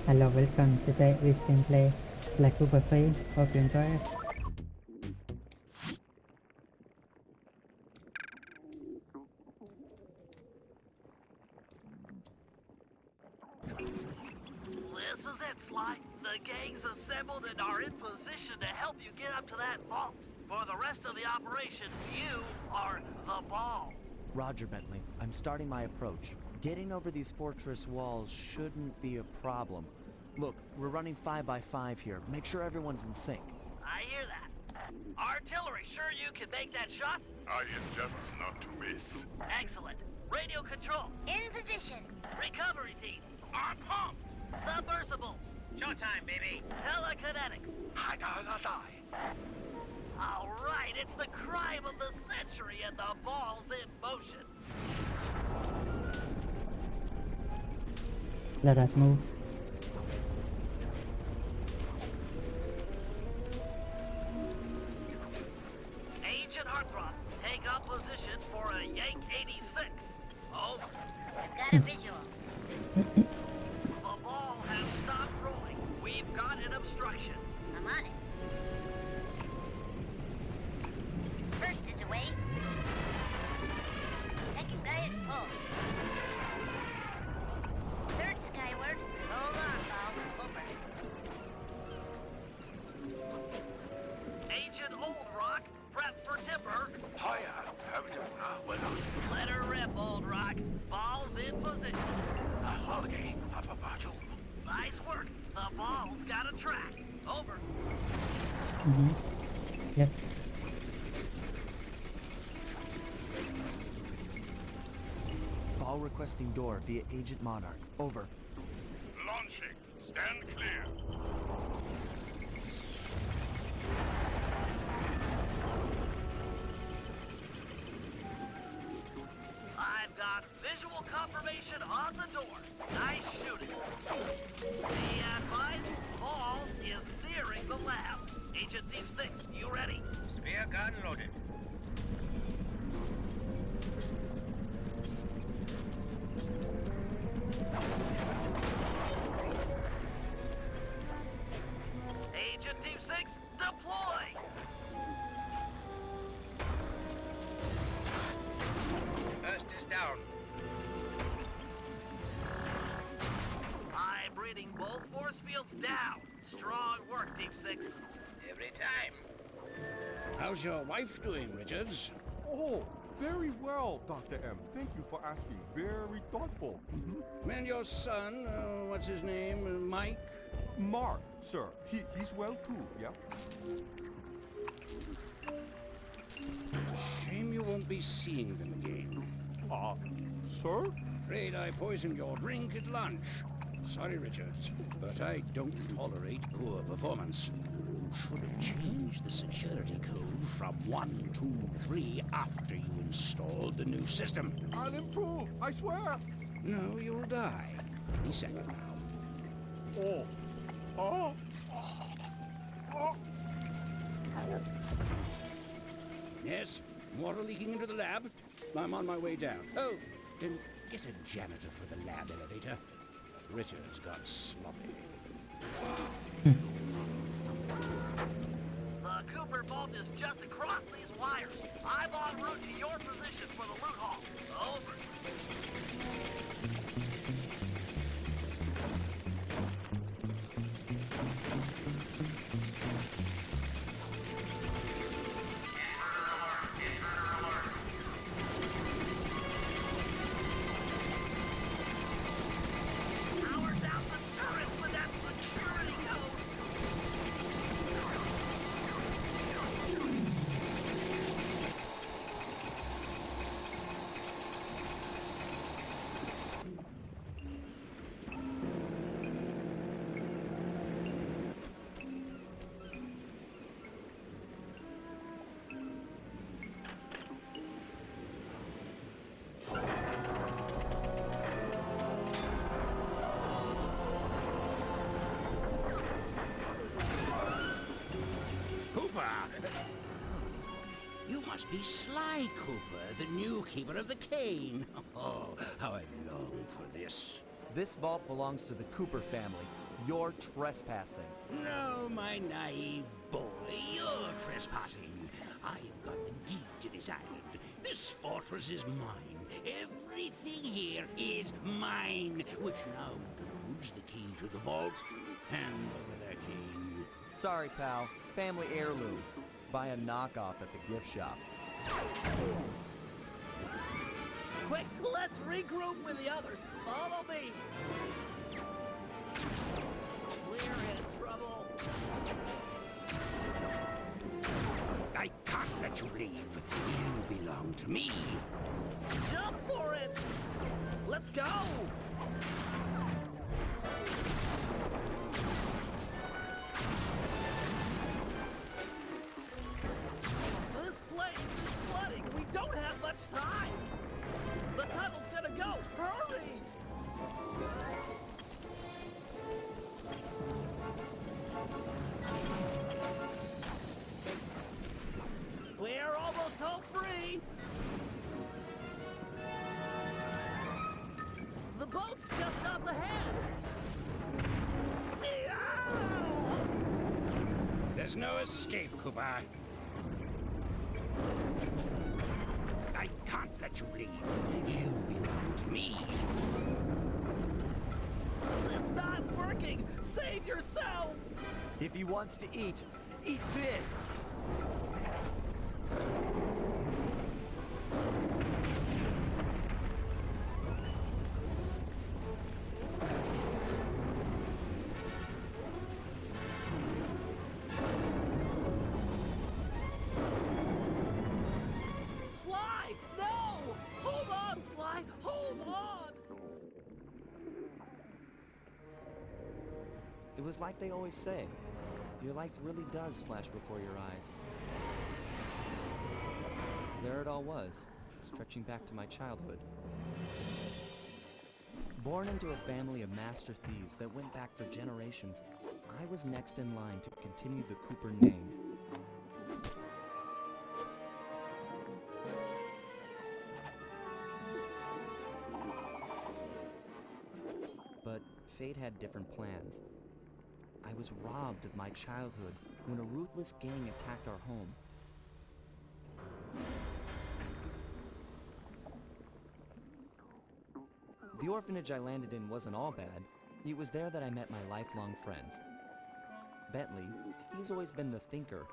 Hello, welcome. Today we can play Black Cooper Free. Hope you enjoy it. This is it, Sly. The gang's assembled and are in position to help you get up to that vault. For the rest of the operation, you are the ball. Roger, Bentley. I'm starting my approach. Getting over these fortress walls shouldn't be a problem. Look, we're running 5 by 5 here. Make sure everyone's in sync. I hear that. Artillery, sure you can make that shot? I endeavor not to miss. Excellent. Radio control. In position. Recovery team. On pumped. Submersibles. Showtime, baby. Telekinetics. All right, it's the crime of the century and the ball's in motion. Let us move. Agent Heartthrob, take up position for a Yank 86. Over. I've got a visual. The ball has stopped rolling. We've got an obstruction. I'm on it. First is away. Second guy is full. Third skyward. Hold on, pal. Over. Agent Old Rock, prep for timber. Hiya, how do you well Let her rip, Old Rock. Ball's in position. holiday, Nice work. The ball's got a track. Over. Yes. Ball requesting door via Agent Monarch. Over. Launching. Stand clear. I've got visual confirmation on the door. Nice shooting. Be advised, ball is nearing the lab. Agent Team 6, you ready? Spear gun loaded. Agent Team 6, deploy! First is down. I'm reading both force fields down. Strong work, Team 6. Every time. How's your wife doing, Richards? Oh, very well, Dr. M. Thank you for asking. Very thoughtful. And your son, what's his name, Mike? Mark, sir. He's well too, yeah? Shame you won't be seeing them again. Sir? Afraid I poisoned your drink at lunch. Sorry, Richards, but I don't tolerate poor performance. You should have changed the security code from 1, 2, 3 after you installed the new system. I'll improve, I swear. No, you'll die. Any second now. Oh. Oh. Oh. Yes? Water leaking into the lab? I'm on my way down. Oh, then get a janitor for the lab elevator. Richards got sloppy. The Cooper vault is just across these wires. I'm en route to your position for the loot haul. Over. Power down the turret with that security code. Cooper! You must be Sly Cooper, the new keeper of the cane. Oh, how I long for this. This vault belongs to the Cooper family. You're trespassing. No, my naive boy, you're trespassing. I've got the deed to this island. This fortress is mine. Everything here is mine, which now includes the key to the vault and the Weather King. Sorry, pal. Family heirloom. Buy a knockoff at the gift shop. Quick, let's regroup with the others. Follow me. We're in trouble. I can't let you leave. You belong to me. Jump for it. Let's go. This place is flooding. We don't have much time. The tunnel's gonna go. Hurry. We're almost home free. The boat's just up ahead. There's no escape, Cooper. I can't let you leave. You belong to me. It's not working. Save yourself. If he wants to eat this! Sly, no! Hold on, Sly. Hold on. It was like they always say. Your life really does flash before your eyes. There it all was, stretching back to my childhood. Born into a family of master thieves that went back for generations, I was next in line to continue the Cooper name. But fate had different plans. I was robbed of my childhood when a ruthless gang attacked our home. The orphanage I landed in wasn't all bad. It was there that I met my lifelong friends. Bentley, he's always been the thinker.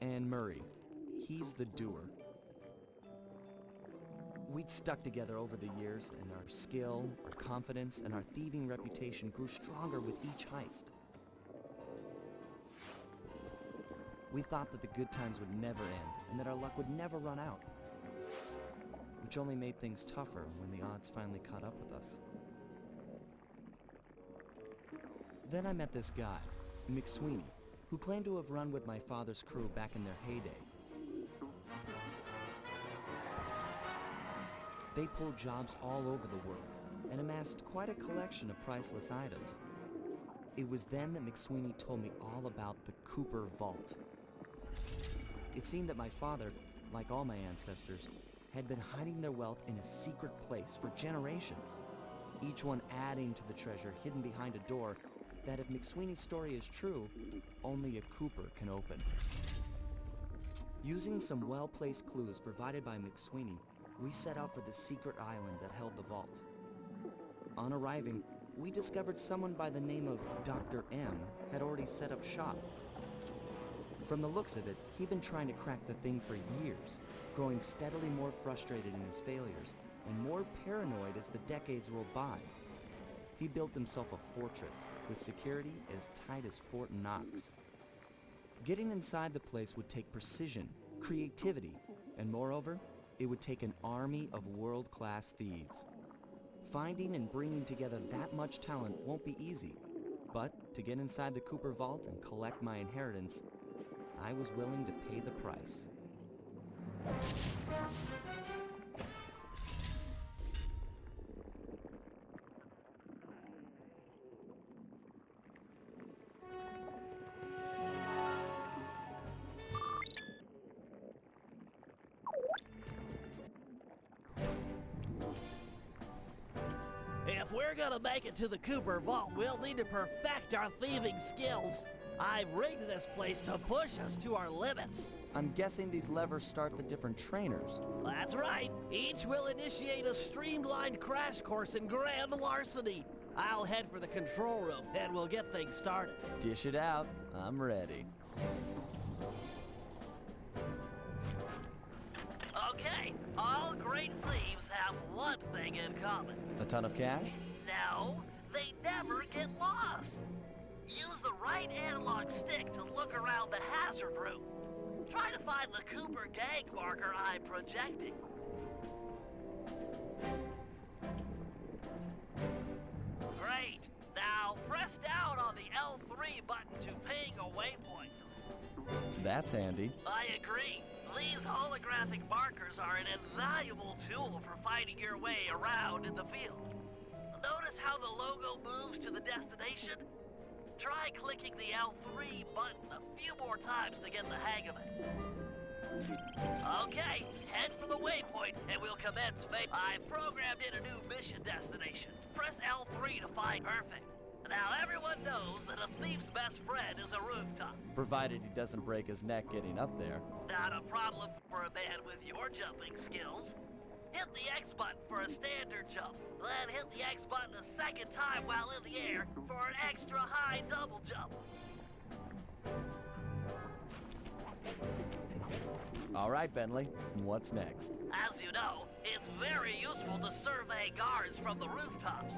And Murray, he's the doer. We'd stuck together over the years, and our skill, our confidence, and our thieving reputation grew stronger with each heist. We thought that the good times would never end, and that our luck would never run out. Which only made things tougher when the odds finally caught up with us. Then I met this guy, McSweeney, who claimed to have run with my father's crew back in their heyday. They pulled jobs all over the world and amassed quite a collection of priceless items. It was then that McSweeney told me all about the Cooper Vault. It seemed that my father, like all my ancestors, had been hiding their wealth in a secret place for generations, each one adding to the treasure hidden behind a door that, if McSweeney's story is true, only a Cooper can open. Using some well-placed clues provided by McSweeney, we set out for the secret island that held the vault. On arriving, we discovered someone by the name of Dr. M had already set up shop. From the looks of it, he'd been trying to crack the thing for years, growing steadily more frustrated in his failures and more paranoid as the decades rolled by. He built himself a fortress with security as tight as Fort Knox. Getting inside the place would take precision, creativity, and moreover, it would take an army of world-class thieves. Finding and bringing together that much talent won't be easy, but to get inside the Cooper Vault and collect my inheritance, I was willing to pay the price. If we're gonna make it to the Cooper Vault, we'll need to perfect our thieving skills. I've rigged this place to push us to our limits. I'm guessing these levers start the different trainers. That's right. Each will initiate a streamlined crash course in grand larceny. I'll head for the control room, and we'll get things started. Dish it out. I'm ready. Okay, all great thieves have one thing in common. A ton of cash? No, they never get lost. Use the right analog stick to look around the hazard room. Try to find the Cooper gang marker I'm projecting. Great. Now press down on the L3 button to ping a waypoint. That's handy. I agree. These holographic markers are an invaluable tool for finding your way around in the field. Notice how the logo moves to the destination? Try clicking the L3 button a few more times to get the hang of it. Okay, head for the waypoint and we'll commence. I've programmed in a new mission destination. Press L3 to find perfect. Now everyone knows that a thief's best friend is a rooftop. Provided he doesn't break his neck getting up there. Not a problem for a man with your jumping skills. Hit the X button for a standard jump, then hit the X button a second time while in the air for an extra high double jump. All right, Bentley. What's next? As you know, it's very useful to survey guards from the rooftops.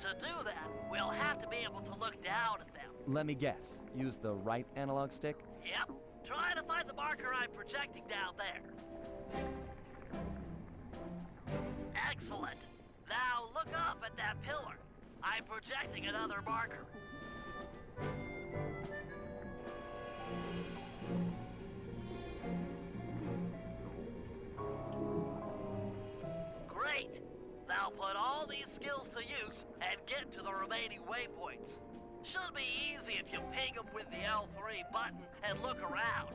To do that, we'll have to be able to look down at them. Let me guess. Use the right analog stick? Yep. Try to find the marker I'm projecting down there. Excellent. Now look up at that pillar. I'm projecting another marker. Great. Now put all these skills to use and get to the remaining waypoints. Should be easy if you ping them with the L3 button and look around.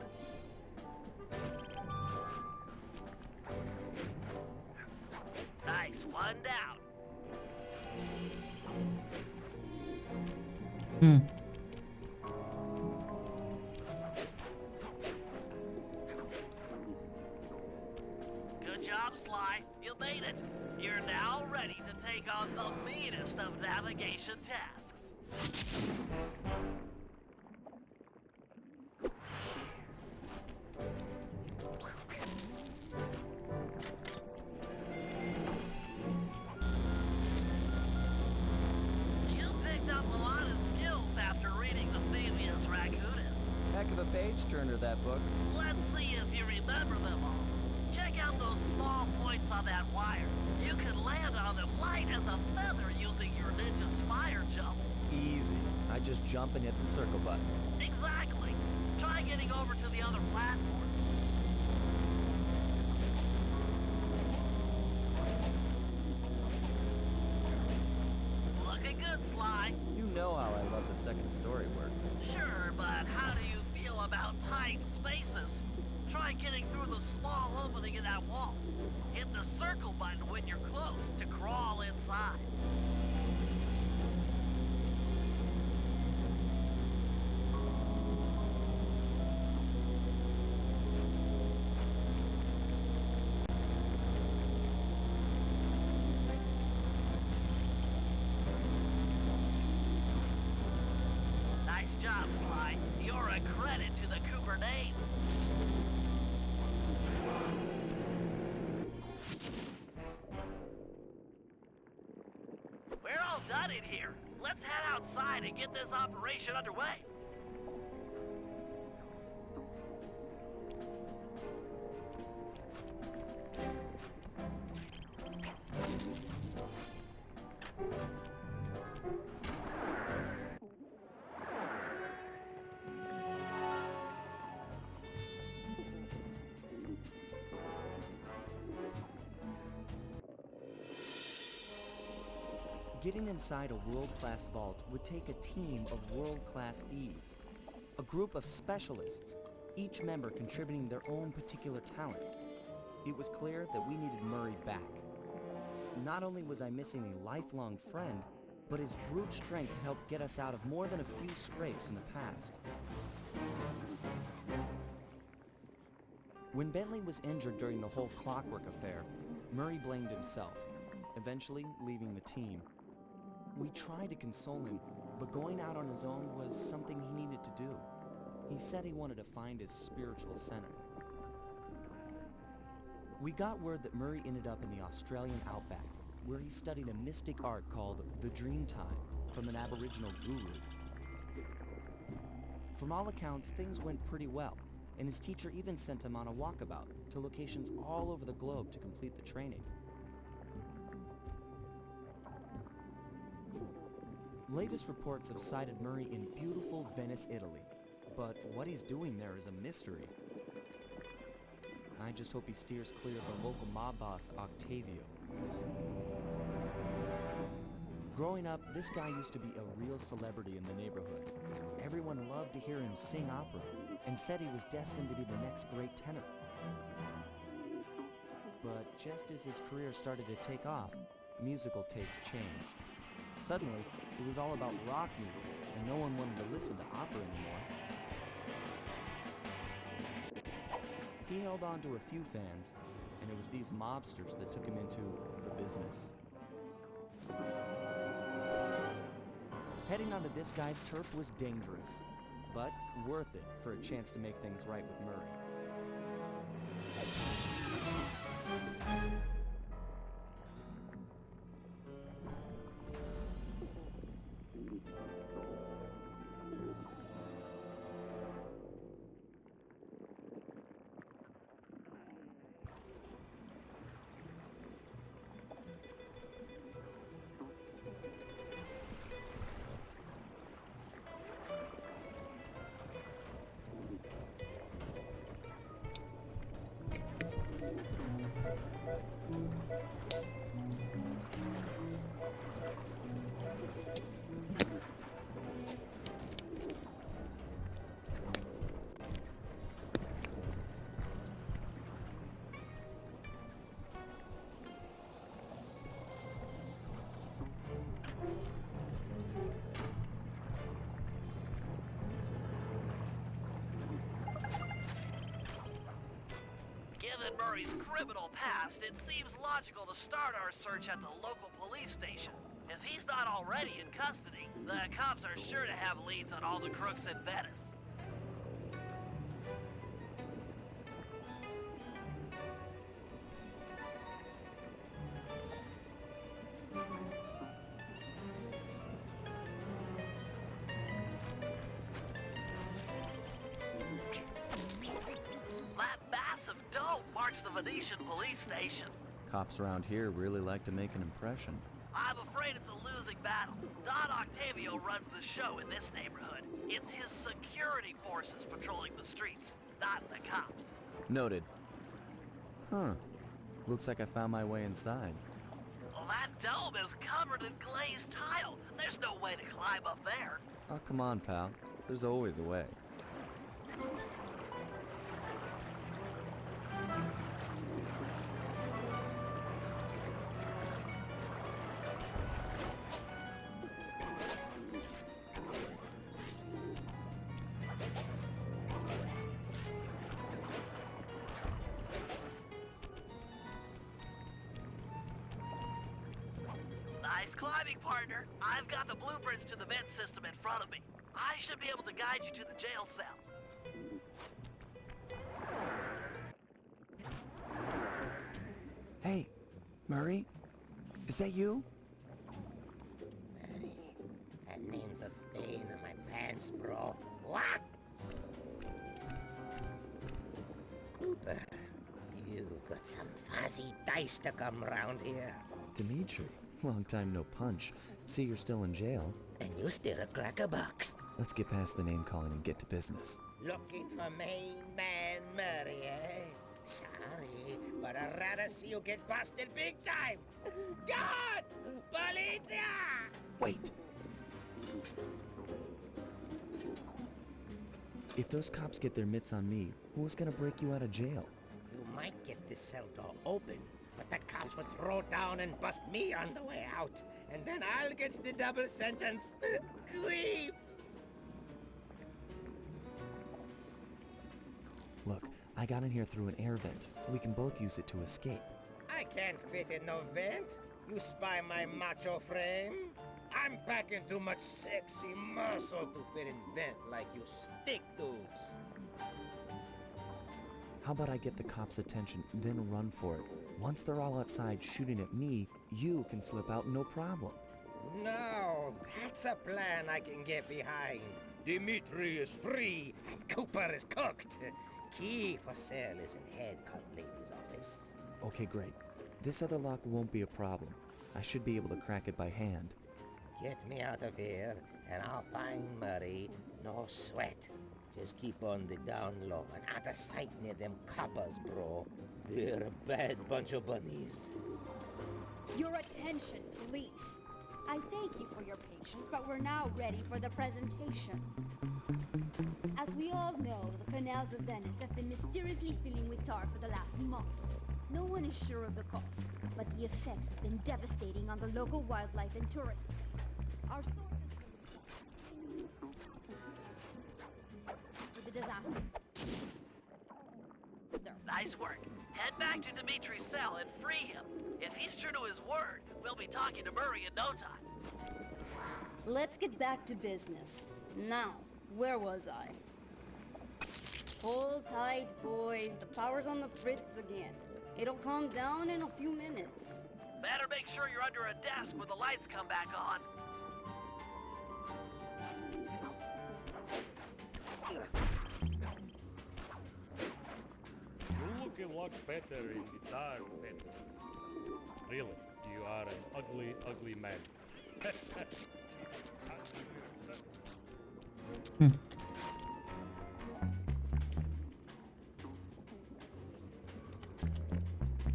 Nice, one down. Good job, Sly. You made it. You're now ready to take on the meanest of navigation tasks. You picked up a lot of skills after reading The Thievius Raccoonus. Heck of a page-turner, that book. Let's see if you remember them all. Check out those small points on that wire. You can land on them light as a feather using your Ninja Spire jump. Easy. I just jump and hit the circle button. Exactly. Try getting over to the other platform. Looking good, Sly. You know how I love the second story work. Sure, but how do you feel about tight spaces? Try getting through the small opening in that wall. Hit the circle button when you're close to crawl inside. Nice job, Sly. You're a credit to the Cooper name. We're all done in here. Let's head outside and get this operation underway. Getting inside a world-class vault would take a team of world-class thieves. A group of specialists, each member contributing their own particular talent. It was clear that we needed Murray back. Not only was I missing a lifelong friend, but his brute strength helped get us out of more than a few scrapes in the past. When Bentley was injured during the whole Clockwork affair, Murray blamed himself, eventually leaving the team. We tried to console him, but going out on his own was something he needed to do. He said he wanted to find his spiritual center. We got word that Murray ended up in the Australian outback, where he studied a mystic art called the Dreamtime from an Aboriginal guru. From all accounts, things went pretty well, and his teacher even sent him on a walkabout to locations all over the globe to complete the training. Latest reports have cited Murray in beautiful Venice, Italy, but what he's doing there is a mystery. I just hope he steers clear of the local mob boss, Octavio. Growing up, this guy used to be a real celebrity in the neighborhood. Everyone loved to hear him sing opera and said he was destined to be the next great tenor. But just as his career started to take off, musical tastes changed. Suddenly, it was all about rock music, and no one wanted to listen to opera anymore. He held on to a few fans, and it was these mobsters that took him into the business. Heading onto this guy's turf was dangerous, but worth it for a chance to make things right with Murray. Given Murray's criminal past, it seems logical to start our search at the local police station. If he's not already in custody, the cops are sure to have leads on all the crooks in Venice. That massive dome marks the Venetian police station. Cops around here really like to make an impression. I'm afraid it's a losing battle. Don Octavio runs the show in this neighborhood. It's his security forces patrolling the streets, not the cops. Noted. Huh. Looks like I found my way inside. Well, that dome is covered in glazed tile. There's no way to climb up there. Oh, come on, pal. There's always a way. Nice climbing, partner. I've got the blueprints to the vent system in front of me. I should be able to guide you to the jail cell. Hey, Murray? Is that you? Murray, that name's a stain on my pants, bro. What? Cooper, you've got some fuzzy dice to come round here. Dimitri. Long time no punch. See, you're still in jail. And you still a cracker box. Let's get past the name calling and get to business. Looking for main man Murray, eh? Sorry, but I'd rather see you get busted big time. God! Policia! Wait! If those cops get their mitts on me, who's gonna break you out of jail? You might get this cell door open, but the cops would throw down and bust me on the way out. And then I'll get the double sentence. Grief! Look, I got in here through an air vent. We can both use it to escape. I can't fit in no vent. You spy my macho frame? I'm packing too much sexy muscle to fit in vent like you stick dudes. How about I get the cops' attention, then run for it? Once they're all outside shooting at me, you can slip out no problem. No, that's a plan I can get behind. Dimitri is free and Cooper is cooked. Key for sale is in head cut lady's office. Okay, great. This other lock won't be a problem. I should be able to crack it by hand. Get me out of here, and I'll find Murray. No sweat. Just keep on the down low and out of sight near them coppers, bro. They're a bad bunch of bunnies. Your attention, police. I thank you for your patience, but we're now ready for the presentation. As we all know, the canals of Venice have been mysteriously filling with tar for the last month. No one is sure of the cause, but the effects have been devastating on the local wildlife and tourism. Our sources for the disaster. Nice work. Head back to Dimitri's cell and free him. If he's true to his word, we'll be talking to Murray in no time. Let's get back to business. Now, where was I? Hold tight, boys. The power's on the fritz again. It'll calm down in a few minutes. Better make sure you're under a desk when the lights come back on. You look a lot better in the dark, Ben. Really, you are an ugly, ugly man.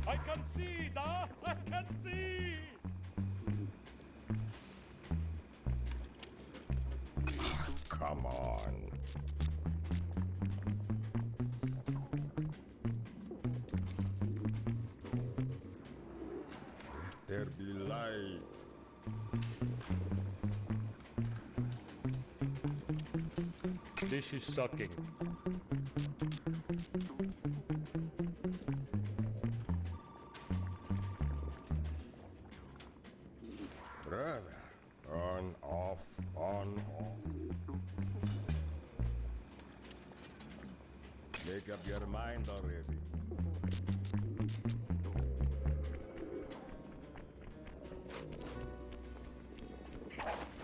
I can see, da! I can see! Come on. There be light. This is sucking. Brother, on, off, on, off. Make up your mind already.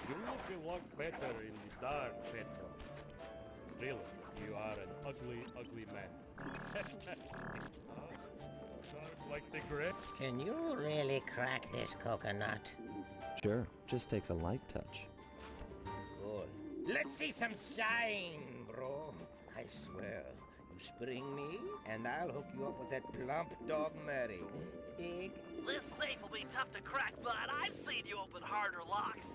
You look a lot better in the dark, Petro. Really, you are an ugly, ugly man. Dark like the grave. Can you really crack this coconut? Sure, just takes a light touch. Good. Let's see some shine, bro. I swear. You spring me, and I'll hook you up with that plump dog Murray. Dig? This safe will be tough to crack, but I've seen you open harder locks.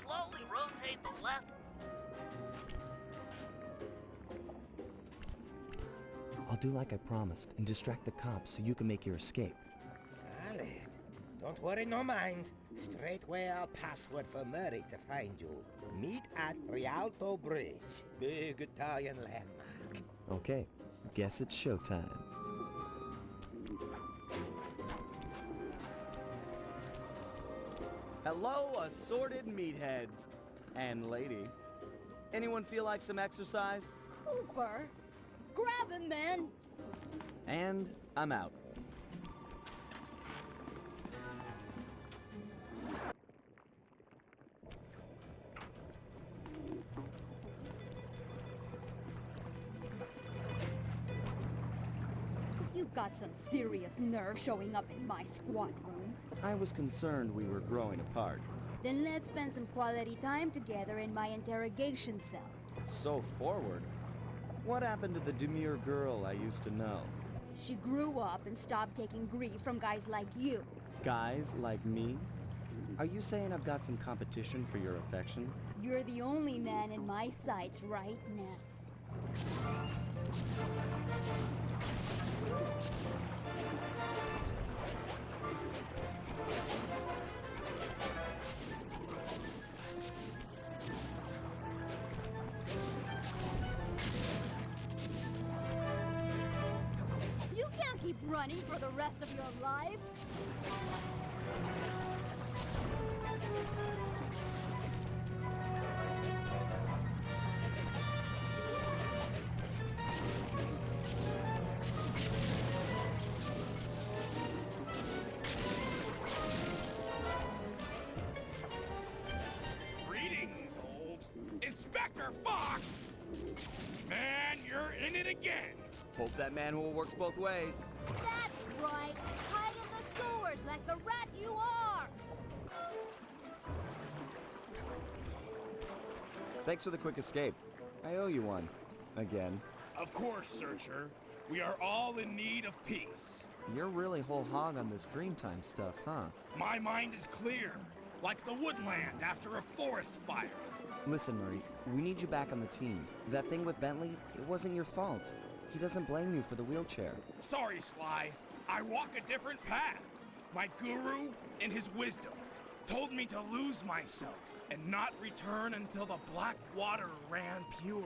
Slowly rotate the left. I'll do like I promised and distract the cops so you can make your escape. Solid. Don't worry, no mind. Straightway I'll password for Murray to find you. Meet at Rialto Bridge. Big Italian landmark. Okay, guess it's showtime. Hello, assorted meatheads. And lady. Anyone feel like some exercise? Cooper! Grab him, man! And I'm out. You've got some serious nerve showing up in my squad room. I was concerned we were growing apart. Then let's spend some quality time together in my interrogation cell. So forward. What happened to the demure girl I used to know? She grew up and stopped taking grief from guys like you. Guys like me? Are you saying I've got some competition for your affections? You're the only man in my sights right now. You can't keep running for the rest of your life. Greetings, old Inspector Fox! Man, you're in it again! Hope that manhole works both ways. That's right. Hide in the sewers like the rat you are. Thanks for the quick escape. I owe you one. Again. Of course, Searcher. We are all in need of peace. You're really whole hog on this Dreamtime stuff, huh? My mind is clear, like the woodland after a forest fire. Listen, Murray, we need you back on the team. That thing with Bentley, it wasn't your fault. He doesn't blame you for the wheelchair. Sorry, Sly. I walk a different path. My guru, in his wisdom, told me to lose myself and not return until the black water ran pure.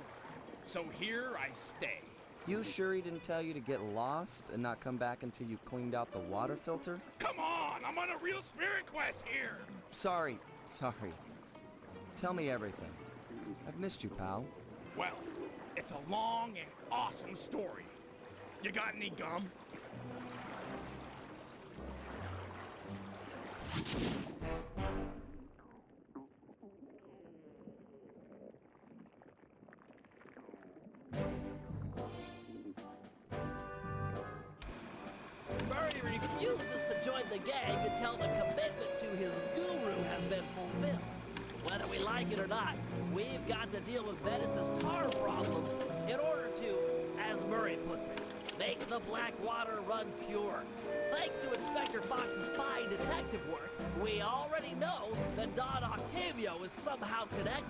So here I stay. You sure he didn't tell you to get lost and not come back until you cleaned out the water filter? Come on, I'm on a real spirit quest here. Sorry. Tell me everything. I've missed you, pal. Well, it's a long and awesome story. You got any gum? Murray refuses to join the gang until the commitment to his guru has been fulfilled. Whether we like it or not, we've got to deal with Venice's tar problems in order to, as Murray puts it, make the black water run pure. Thanks to Inspector Fox's fine detective work, we already know that Don Octavio is somehow connected.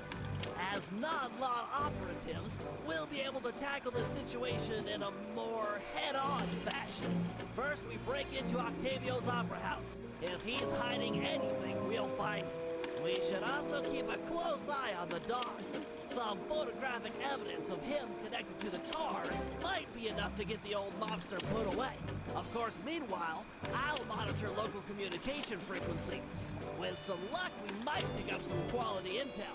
As non-law operatives, we'll be able to tackle the situation in a more head-on fashion. First, we break into Octavio's opera house. If he's hiding anything, we'll find him. We should also keep a close eye on the dog. Some photographic evidence of him connected to the tar might be enough to get the old mobster put away. Of course, meanwhile, I'll monitor local communication frequencies. With some luck, we might pick up some quality intel.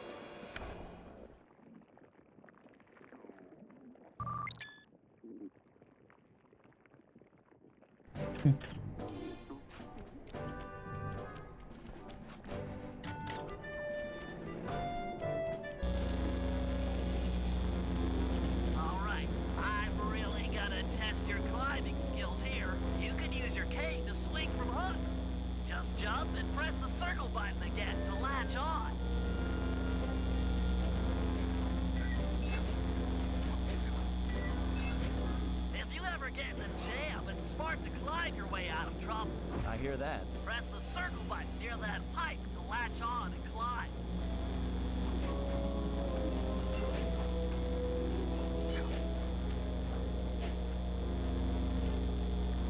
Alright, I'm really gonna test your climbing skills here. You can use your cane to swing from hooks. Just jump and press the circle button again to latch on. If you ever get in a jam, it's smart to climb your way out of trouble. I hear that. Press the circle button near that pipe to latch on and climb.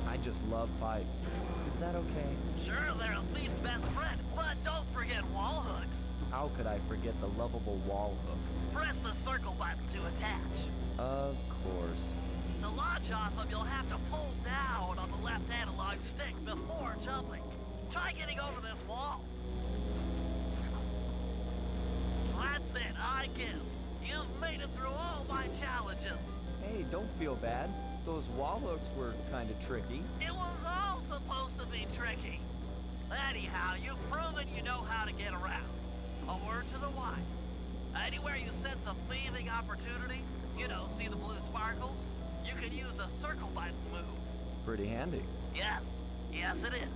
I just love pipes. Is that okay? Sure, they're a thief's best friend, but don't forget wall hooks. How could I forget the lovable wall hook? Press the circle button to attach. Of course. To launch off them, you'll have to pull down on the left analog stick before jumping. Try getting over this wall. That's it, I give. You've made it through all my challenges. Hey, don't feel bad. Those wall hooks were kind of tricky. It was all supposed to be tricky. Anyhow, you've proven you know how to get around. A word to the wise. Anywhere you sense a thieving opportunity, you know, see the blue sparkles? You can use a circle button move. Pretty handy. Yes, yes it is.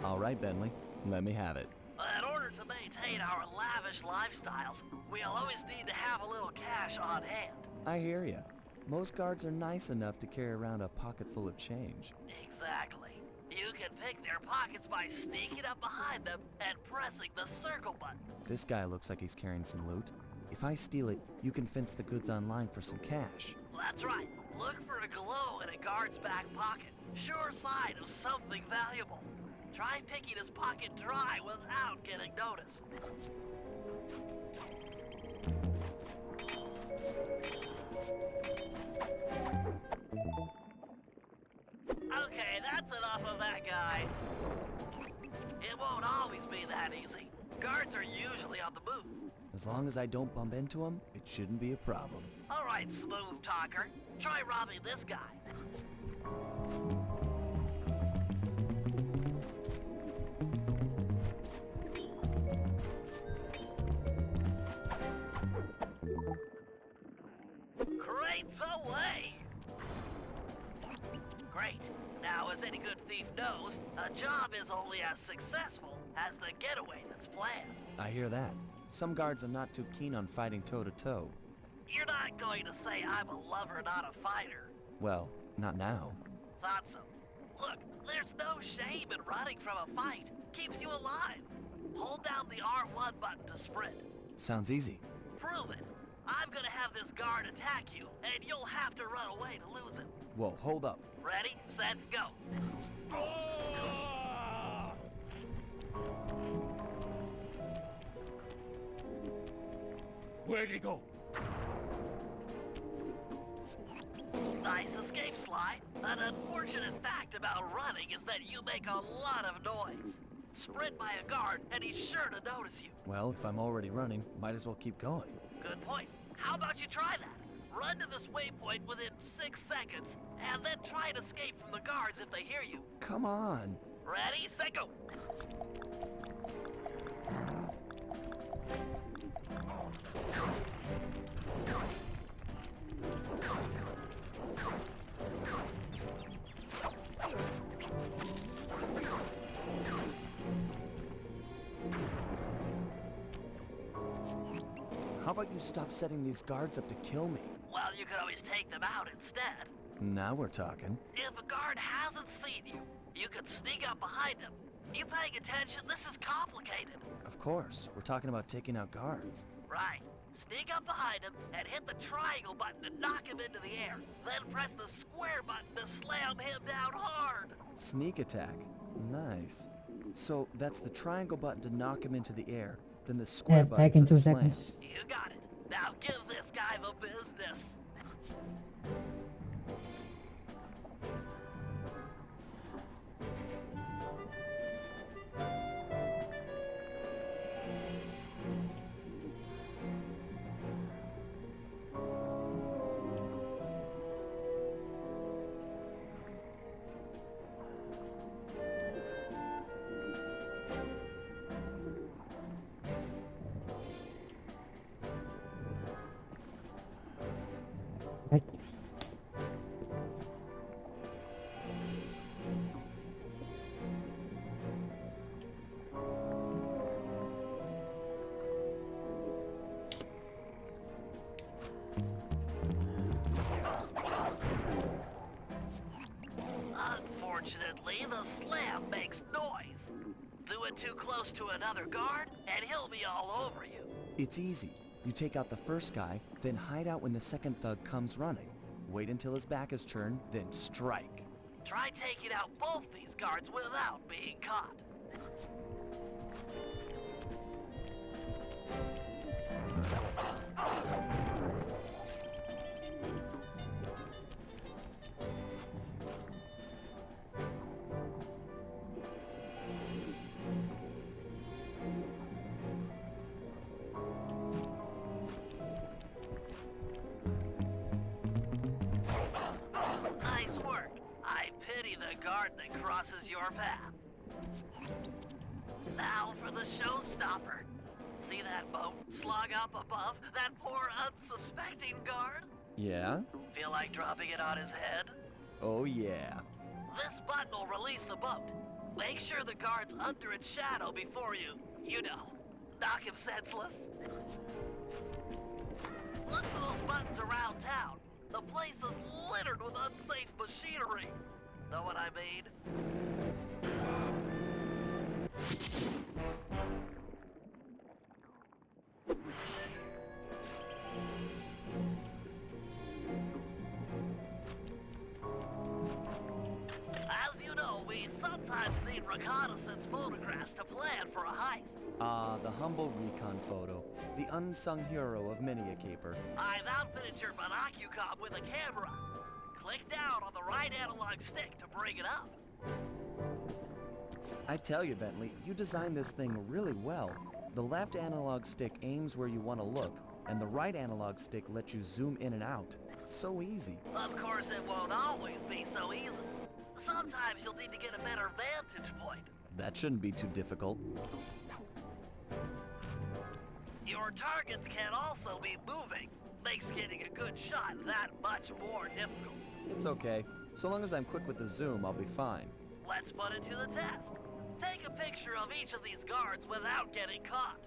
All right, Bentley. Let me have it. In order to maintain our lavish lifestyles, we'll always need to have a little cash on hand. I hear ya. Most guards are nice enough to carry around a pocket full of change. Exactly. You can pick their pockets by sneaking up behind them and pressing the circle button. This guy looks like he's carrying some loot. If I steal it, you can fence the goods online for some cash. That's right. Look for a glow in a guard's back pocket. Sure sign of something valuable. Try picking his pocket dry without getting noticed. Okay, that's enough of that guy. It won't always be that easy. Guards are usually on the move. As long as I don't bump into him, it shouldn't be a problem. All right, smooth talker. Try robbing this guy. Crates away! Great. Now, as any good thief knows, a job is only as successful as the getaway that's planned. I hear that. Some guards are not too keen on fighting toe-to-toe. You're not going to say I'm a lover, not a fighter. Well, not now. Thought so. Look, there's no shame in running from a fight. Keeps you alive. Hold down the R1 button to sprint. Sounds easy. Prove it. I'm gonna have this guard attack you, and you'll have to run away to lose him. Whoa, hold up. Ready, set, go. Where'd he go? Nice escape, Sly. An unfortunate fact about running is that you make a lot of noise. Sprint by a guard, and he's sure to notice you. Well, if I'm already running, might as well keep going. Good point. How about you try that? Run to this waypoint within 6 seconds, and then try and escape from the guards if they hear you. Come on. Ready, set, go. How about you stop setting these guards up to kill me? Well, you could always take them out instead. Now we're talking. If a guard hasn't seen you, you could sneak up behind him. You paying attention? This is complicated. Of course, we're talking about taking out guards. Right. Sneak up behind him and hit the triangle button to knock him into the air. Then press the square button to slam him down hard. Sneak attack. Nice. So that's the triangle button to knock him into the air, then the square Yeah, button back in for 2 the slam. seconds. You got it. Now give this guy the business. Right. Unfortunately, the slam makes noise. Do it too close to another guard, and he'll be all over you. It's easy. You take out the first guy, then hide out when the second thug comes running. Wait until his back is turned, then strike. Try taking out both these guards without being caught. Nice work. I pity the guard that crosses your path. Now for the showstopper. See that boat slung up above? That poor unsuspecting guard? Yeah? Feel like dropping it on his head? Oh yeah. This button will release the boat. Make sure the guard's under its shadow before you know, knock him senseless. Look for those buttons around town. The place is littered with unsafe machinery. Know what I mean? sometimes need reconnaissance photographs to plan for a heist. Ah, the humble recon photo. The unsung hero of many a caper. I've outfitted your binocucom with a camera. Click down on the right analog stick to bring it up. I tell you, Bentley, you designed this thing really well. The left analog stick aims where you want to look, and the right analog stick lets you zoom in and out. So easy. Of course, it won't always be so easy. Sometimes you'll need to get a better vantage point. That shouldn't be too difficult. Your targets can also be moving. Makes getting a good shot that much more difficult. It's okay. So long as I'm quick with the zoom, I'll be fine. Let's put it to the test. Take a picture of each of these guards without getting caught.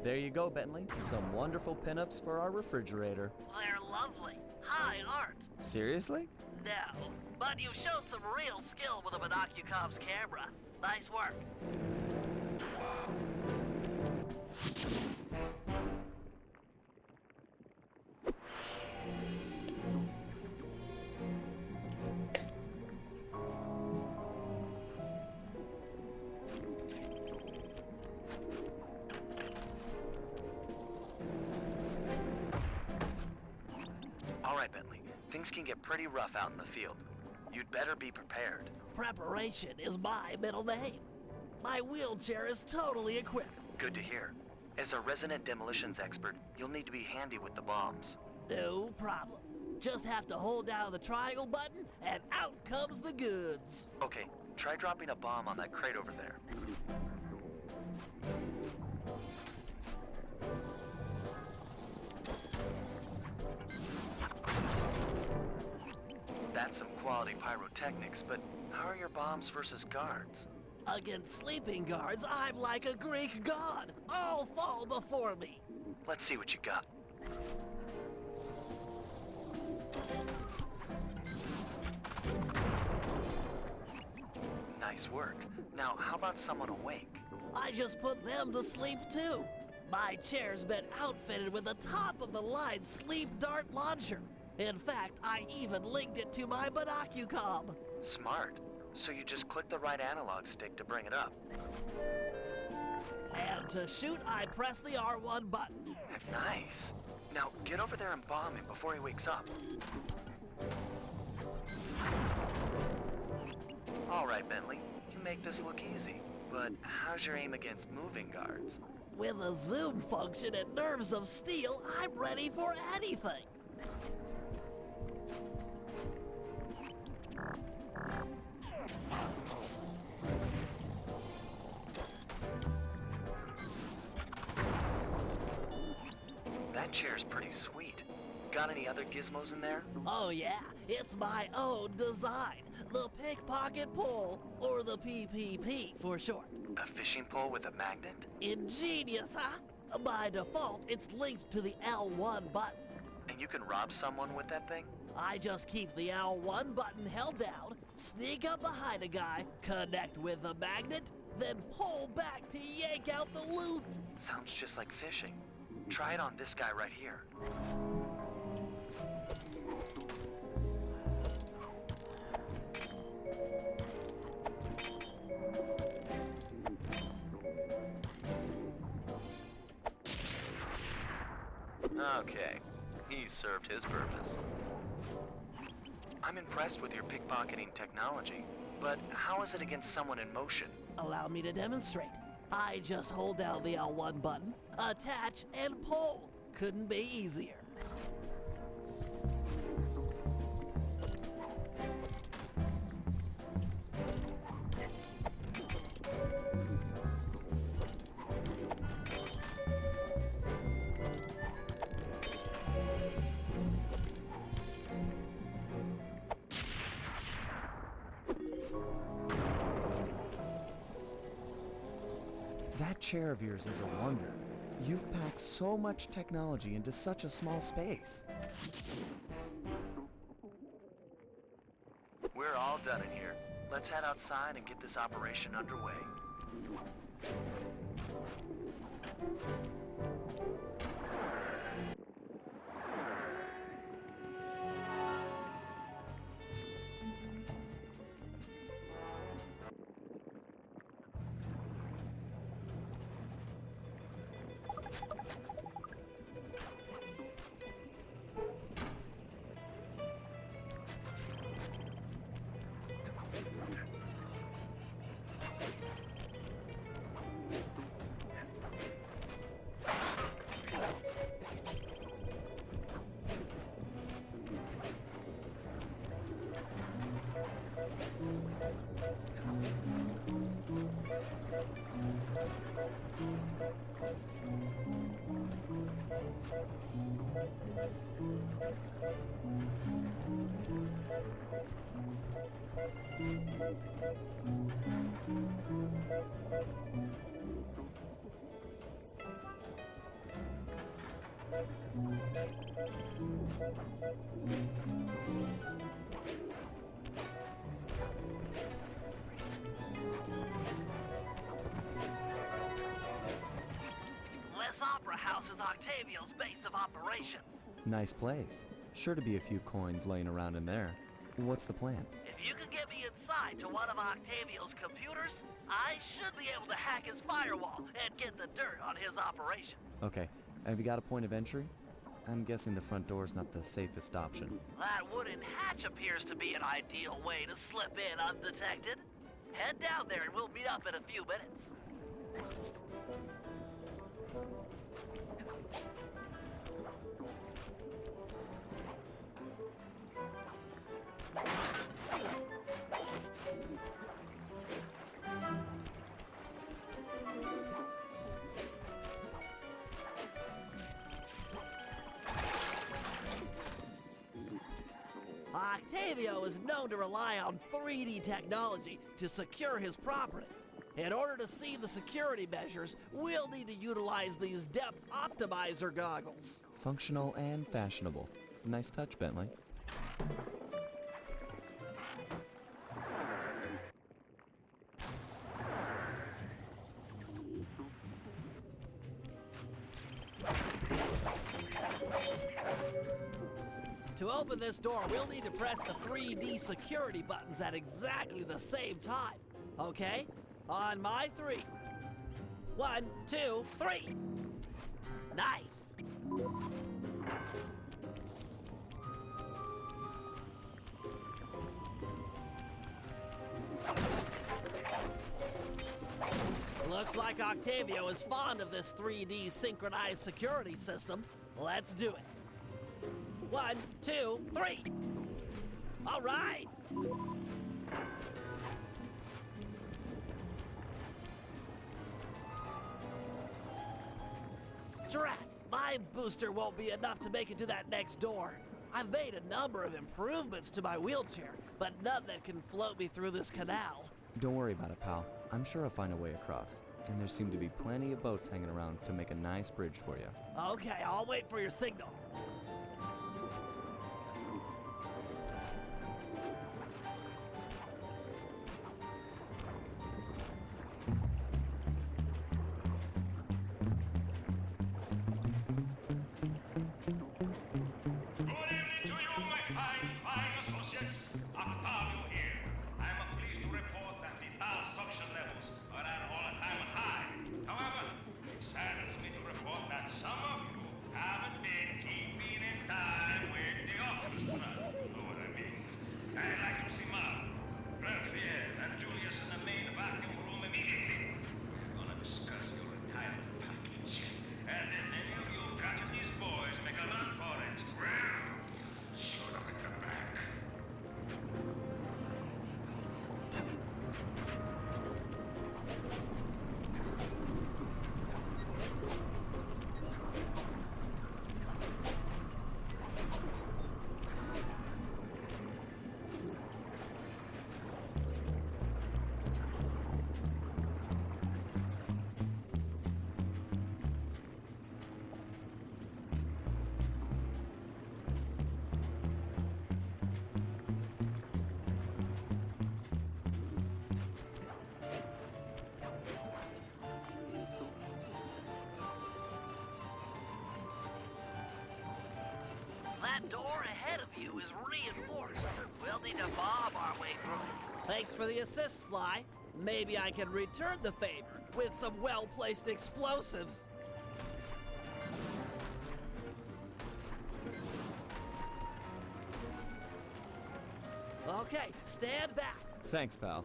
There you go, Bentley. Some wonderful pinups for our refrigerator. They're lovely. High art. Seriously? No, but you showed some real skill with a binocucom's camera. Nice work. All right, Bentley. Things can get pretty rough out in the field. You'd better be prepared. Preparation is my middle name. My wheelchair is totally equipped. Good to hear. As a resident demolitions expert, you'll need to be handy with the bombs. No problem. Just have to hold down the triangle button, and out comes the goods. Okay, try dropping a bomb on that crate over there. That's some quality pyrotechnics, but how are your bombs versus guards? Against sleeping guards, I'm like a Greek god. All fall before me. Let's see what you got. Nice work. Now, how about someone awake? I just put them to sleep too. My chair's been outfitted with a top-of-the-line sleep dart launcher. In fact, I even linked it to my binocucom. Smart. So you just click the right analog stick to bring it up. And to shoot, I press the R1 button. Nice. Now, get over there and bomb him before he wakes up. All right, Bentley. You make this look easy. But how's your aim against moving guards? With a zoom function and nerves of steel, I'm ready for anything. That chair's pretty sweet. Got any other gizmos in there? Oh yeah, it's my own design. The pickpocket pole, or the PPP for short. A fishing pole with a magnet? Ingenious, huh? By default, it's linked to the L1 button. And you can rob someone with that thing? I just keep the L1 button held down, sneak up behind a guy, connect with the magnet, then pull back to yank out the loot. Sounds just like fishing. Try it on this guy right here. Okay, he served his purpose. I'm impressed with your pickpocketing technology, but how is it against someone in motion? Allow me to demonstrate. I just hold down the L1 button, attach, and pull. Couldn't be easier. That chair of yours is a wonder. You've packed so much technology into such a small space. We're all done in here. Let's head outside and get this operation underway. This opera house is Octavio's base of operations. Nice place. Sure to be a few coins laying around in there. What's the plan? If you could get me inside to one of Octavio's computers, I should be able to hack his firewall and get the dirt on his operation. Okay, have you got a point of entry? I'm guessing the front door's not the safest option. That wooden hatch appears to be an ideal way to slip in undetected. Head down there and we'll meet up in a few minutes. Octavio is known to rely on 3D technology to secure his property. In order to see the security measures, we'll need to utilize these depth optimizer goggles. Functional and fashionable. Nice touch, Bentley. To open this door, we'll need to press the 3D security buttons at exactly the same time. Okay? On my 3. 1, 2, 3. Nice. Looks like Octavio is fond of this 3D synchronized security system. Let's do it. 1, 2, 3. All right. Drat, my booster won't be enough to make it to that next door. I've made a number of improvements to my wheelchair, but none that can float me through this canal. Don't worry about it, pal. I'm sure I'll find a way across. And there seem to be plenty of boats hanging around to make a nice bridge for you. Okay, I'll wait for your signal. The door ahead of you is reinforced. We'll need to bomb our way through it. Thanks for the assist, Sly. Maybe I can return the favor with some well-placed explosives. Okay, stand back. Thanks, pal.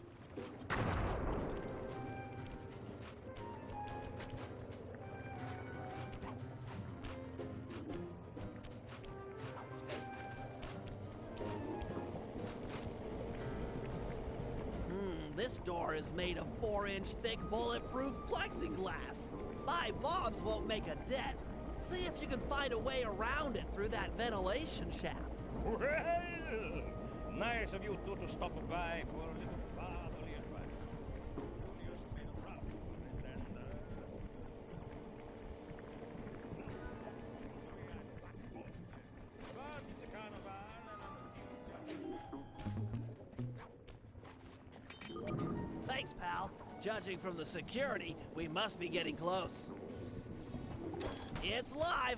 This door is made of 4-inch thick bulletproof plexiglass. 5 bombs won't make a dent. See if you can find a way around it through that ventilation shaft. Well, nice of you two to stop by for a little fatherly advice. Julius made a rough for it, and, but it's a carnival, and Thanks, pal. Judging from the security, we must be getting close. It's live!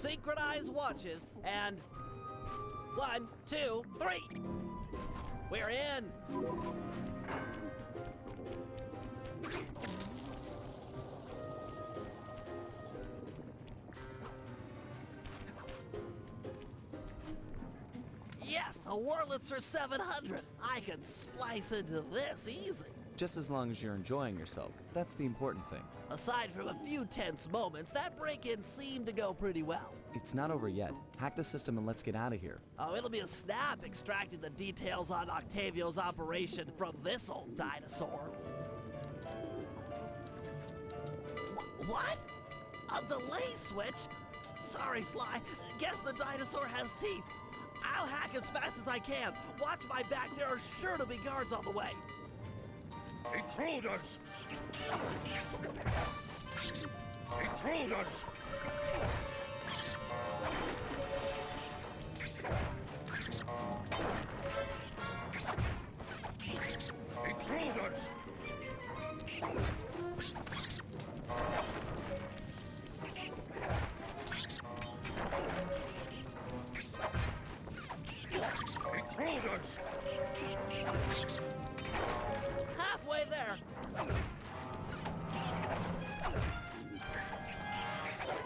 Synchronized watches, and 1, 2, 3. We're in. Yes, a Wurlitzer 700. I can splice into this easy. Just as long as you're enjoying yourself. That's the important thing. Aside from a few tense moments, that break-in seemed to go pretty well. It's not over yet. Hack the system and let's get out of here. Oh, it'll be a snap extracting the details on Octavio's operation from this old dinosaur. What? A delay switch? Sorry, Sly. Guess the dinosaur has teeth. I'll hack as fast as I can. Watch my back. There are sure to be guards on the way. intruders! Intruders! Intruders! Intruders! Halfway there.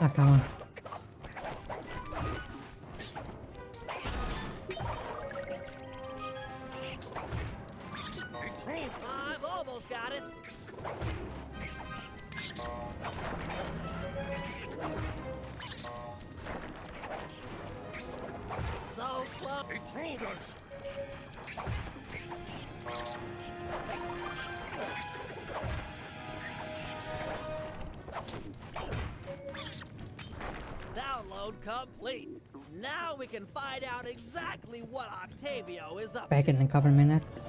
Ah, come on. I've almost got it. So close. Intruders! Download complete. Now we can find out exactly what Octavio is up Back to. in a couple minutes.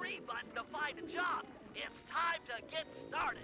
L3 button to find a job. It's time to get started.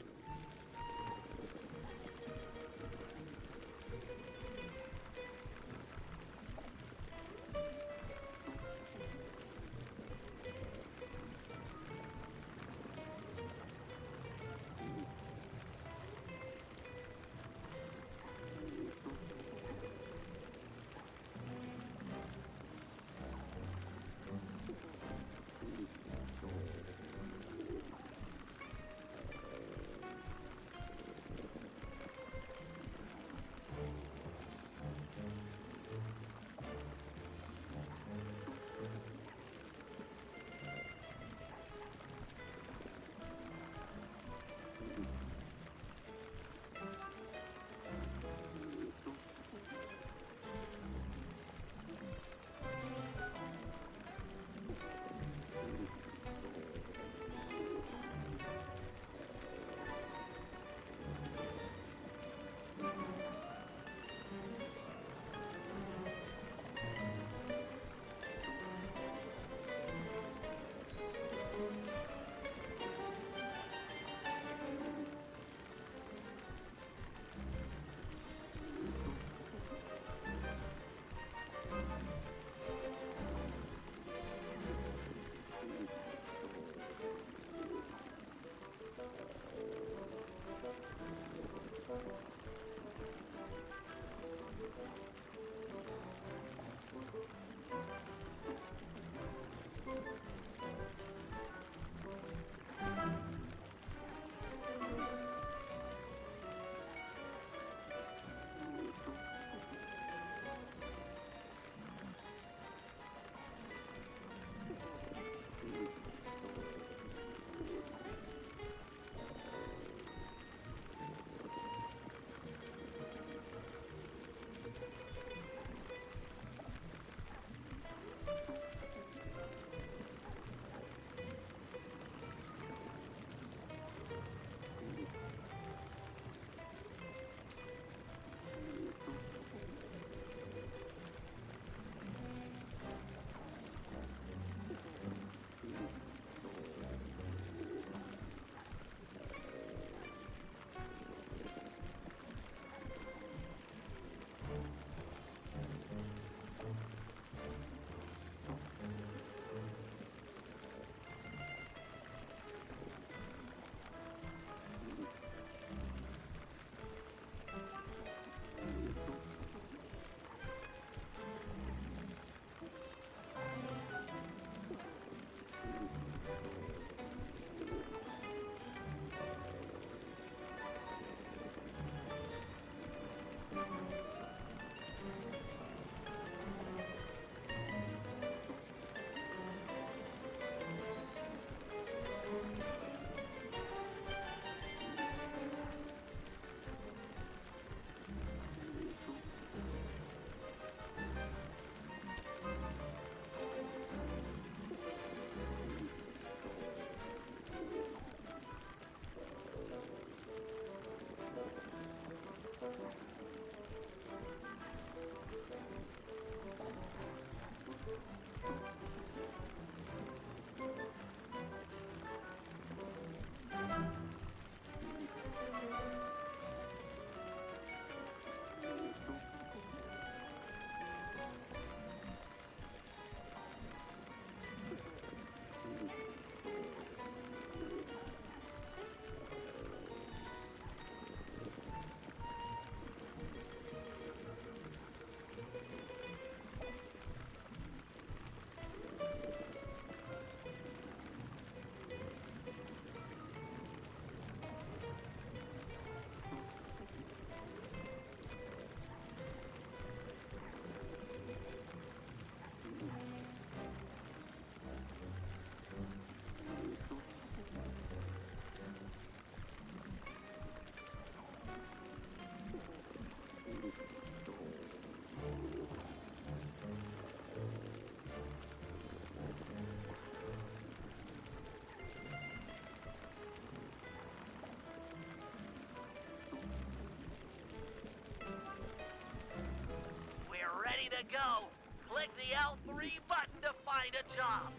Ready to go. Click the L3 button to find a job.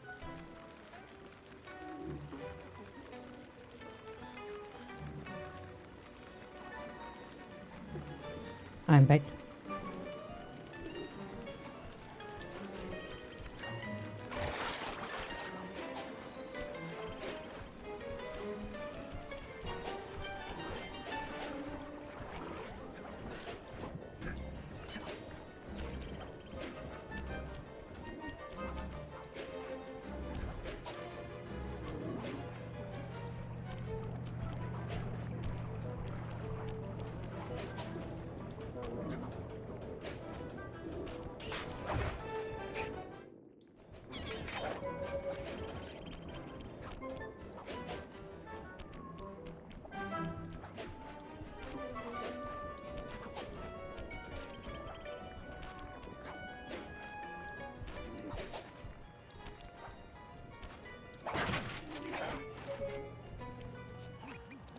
I'm back.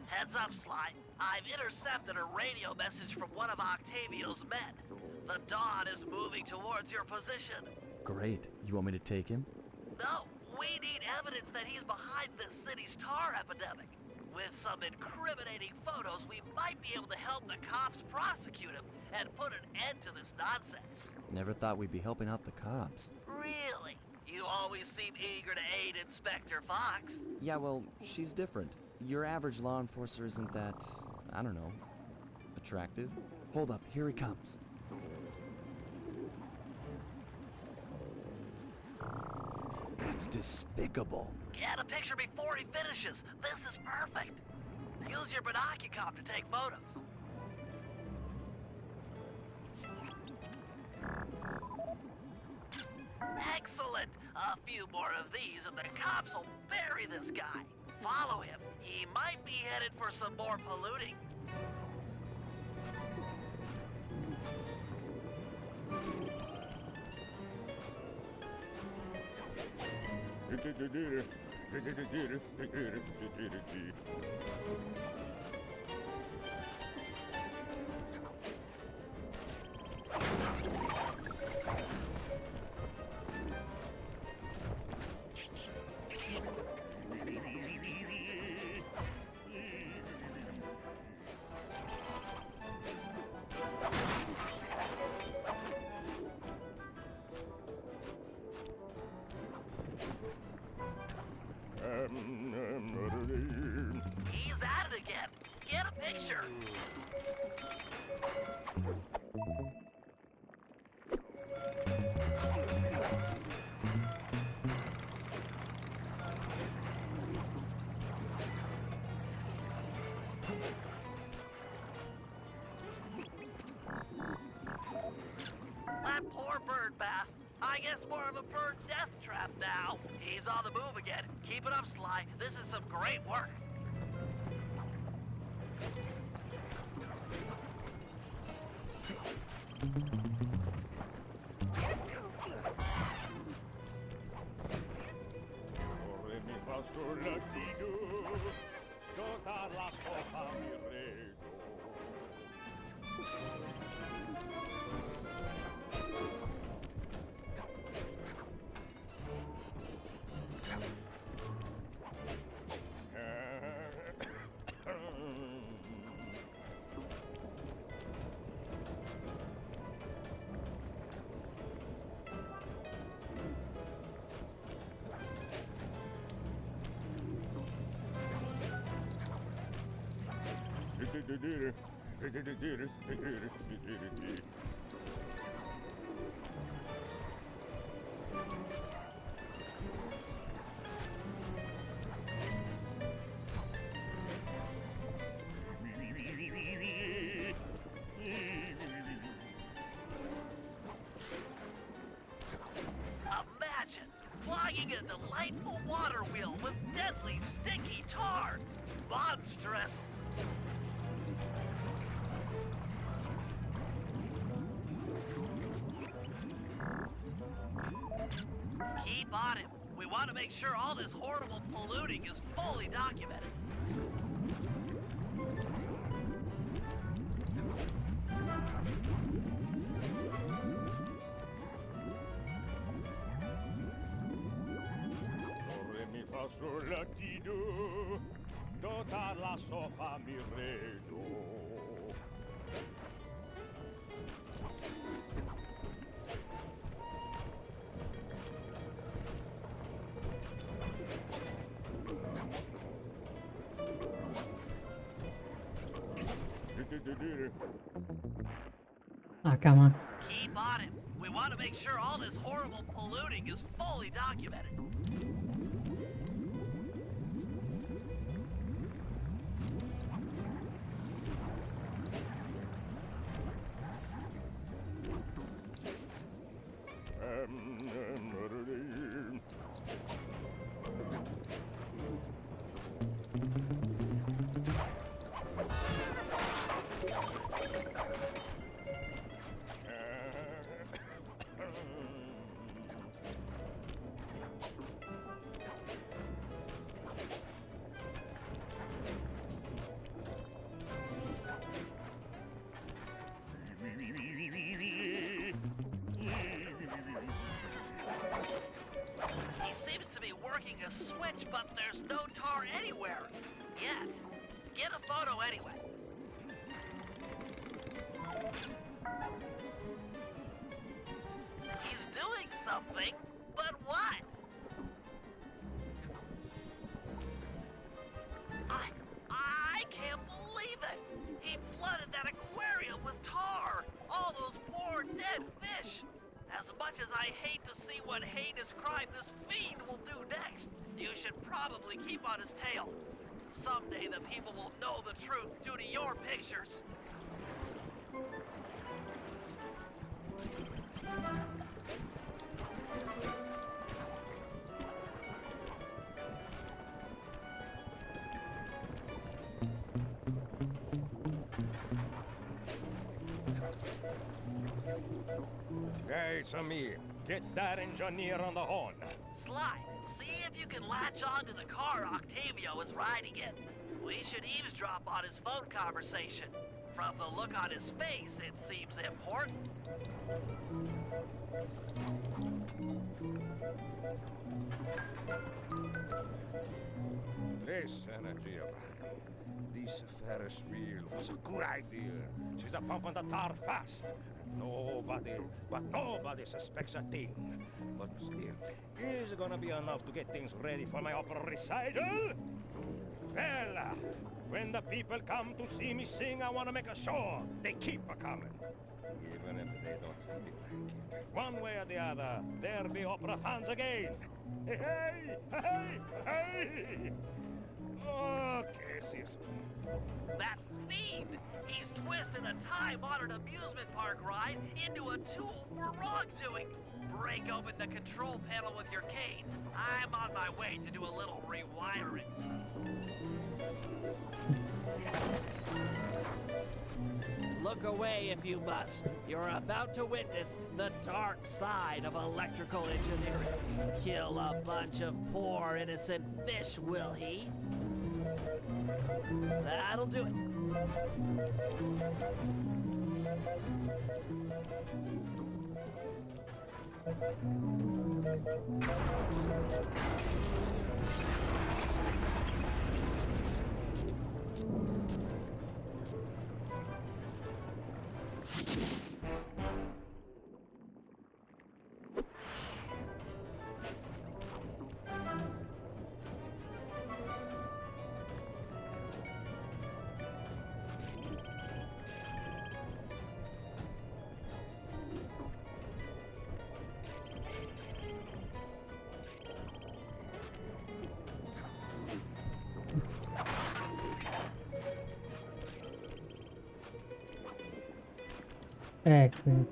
Heads up, Sly. I've intercepted a radio message from one of Octavio's men. The Dawn is moving towards your position. Great. You want me to take him? No, we need evidence that he's behind this city's tar epidemic. With some incriminating photos, we might be able to help the cops prosecute him and put an end to this nonsense. Never thought we'd be helping out the cops. Really? You always seem eager to aid Inspector Fox. Yeah, well, she's different. Your average law enforcer isn't that, I don't know, attractive? Hold up, here he comes. That's despicable. Get a picture before he finishes. This is perfect. Use your binoculocom to take photos. Excellent. A few more of these and the cops will bury this guy. Follow him. He might be headed for some more polluting. He's at it again. Get a picture. That poor bird bath. I guess more of a bird death trap now. He's on the move again. Keep it up, Sly. This is some great work. Imagine clogging a delightful water wheel with deadly sticky tar. Monstrous. Keep on him. We want to make sure all this horrible polluting is fully documented. Ah, come on. Keep on it. We want to make sure all this horrible polluting is fully documented. He seems to be working a switch, but there's no tar anywhere. Yet. Get a photo anyway. He's doing something, but what? I can't believe it! He flooded that aquarium with tar! All those poor dead fish! As much as I hate to see what heinous crime this fiend will do next, you should probably keep on his tail. Someday the people will know the truth due to your pictures. Hey, it's me. Get that engineer on the horn. Sly, see if you can latch onto the car Octavio is riding in. We should eavesdrop on his phone conversation. From the look on his face, it seems important. Listen, Giovanni. This Ferris wheel was a good idea. She's a pumping the tar fast. Nobody suspects a thing. But still, is it gonna be enough to get things ready for my opera recital? Well, when the people come to see me sing, I want to make sure they keep a-coming. Even if they don't feel like it. One way or the other, they'll be opera fans again. Hey, hey, hey, hey! Okay, see you soon. That fiend! He's twisted a time-honored amusement park ride into a tool for wrongdoing. Break open the control panel with your cane. I'm on my way to do a little rewiring. Look away if you must. You're about to witness the dark side of electrical engineering. Kill a bunch of poor innocent fish, will he? That'll do it. Ecco.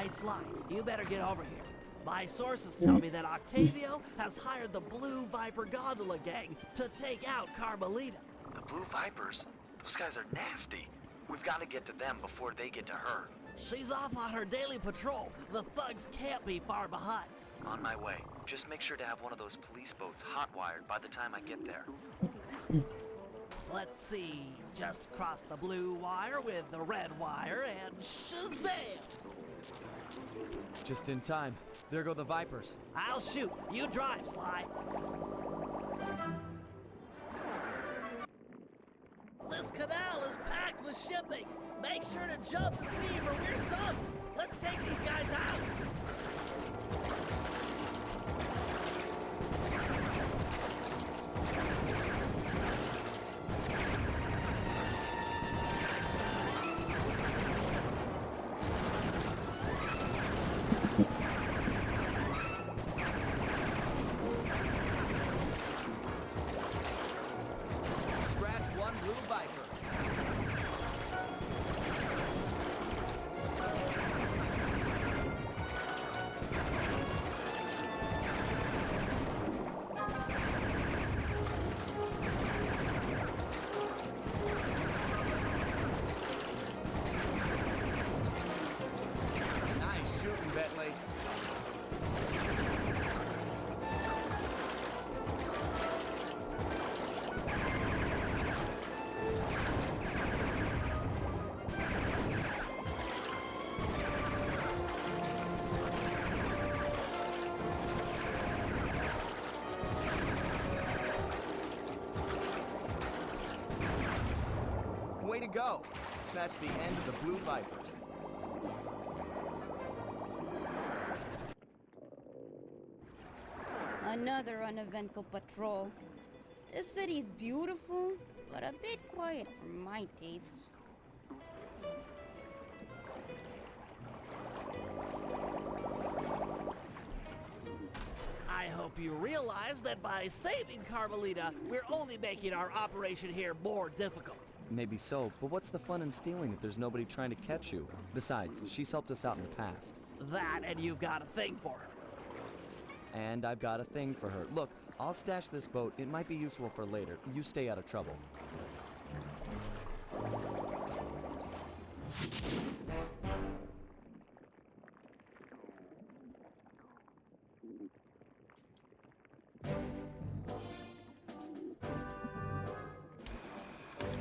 Hey, Sly, you better get over here. My sources tell me that Octavio has hired the Blue Viper Gondola gang to take out Carmelita. The Blue Vipers? Those guys are nasty. We've got to get to them before they get to her. She's off on her daily patrol. The thugs can't be far behind. On my way. Just make sure to have one of those police boats hot-wired by the time I get there. Let's see. Just cross the blue wire with the red wire and shazam! Just in time. There go the Vipers. I'll shoot. You drive, Sly. This canal is packed with shipping. Make sure to jump and leave or we're sunk. Let's take these guys out. Scratch one Blue Viper. Nice shooting, Bentley. Way to go. That's the end of the Blue Vipers. Another uneventful patrol. This city's beautiful, but a bit quiet for my taste. I hope you realize that by saving Carmelita, we're only making our operation here more difficult. Maybe so, but what's the fun in stealing if there's nobody trying to catch you? Besides, she's helped us out in the past. That and you've got a thing for her. And I've got a thing for her. Look, I'll stash this boat. It might be useful for later. You stay out of trouble.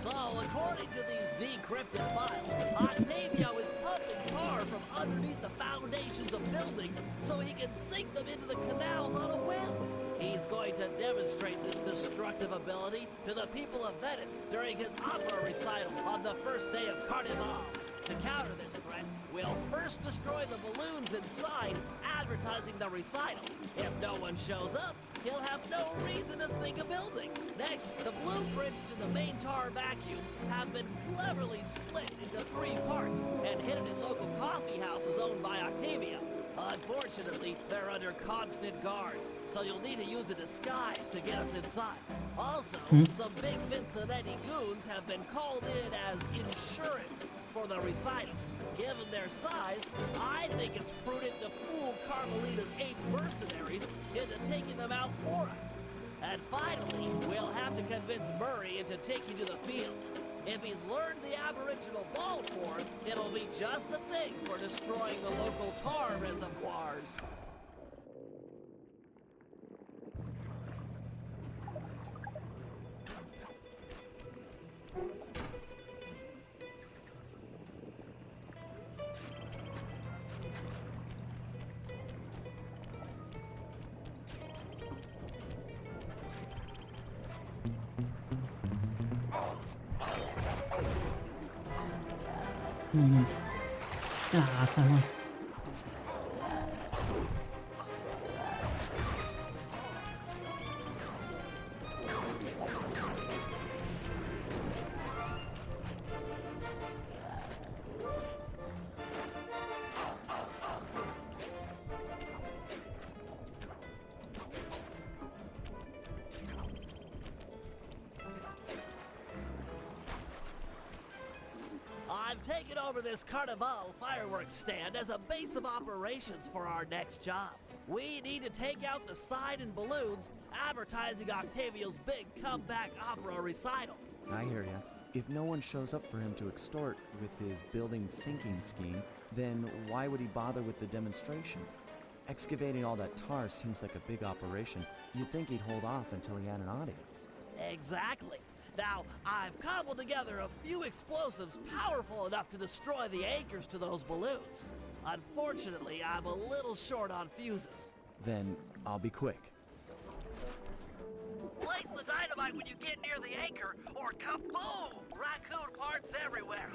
So, according to these decrypted files, Octavio is pumping tar from underneath the foundations of buildings so he can sink them into the canals on a whim. He's going to demonstrate this destructive ability to the people of Venice during his opera recital on the first day of Carnival. To counter this threat, we'll first destroy the balloons inside, advertising the recital. If no one shows up, he'll have no reason to sink a building. Next, the blueprints to the main tar vacuum have been cleverly split into 3 parts and hidden in local coffee houses owned by Octavia. Unfortunately, they're under constant guard, so you'll need to use a disguise to get us inside. Also, some big Vincenetti goons have been called in as insurance for the recital. Given their size, I think it's prudent to fool Carmelita's 8 mercenaries into taking them out for us. And finally, we'll have to convince Murray into taking to the field. If he's learned the aboriginal ball form, it'll be just the thing for destroying the local tar reservoirs. Ah, come on. I I've taken over this Carnival fireworks stand as a base of operations for our next job. We need to take out the sign and balloons advertising Octavio's big comeback opera recital. I hear ya. If no one shows up for him to extort with his building sinking scheme, then why would he bother with the demonstration? Excavating all that tar seems like a big operation. You'd think he'd hold off until he had an audience. Exactly. Now, I've cobbled together a few explosives powerful enough to destroy the anchors to those balloons. Unfortunately, I'm a little short on fuses. Then I'll be quick. Place the dynamite when you get near the anchor, or kaboom! Raccoon parts everywhere.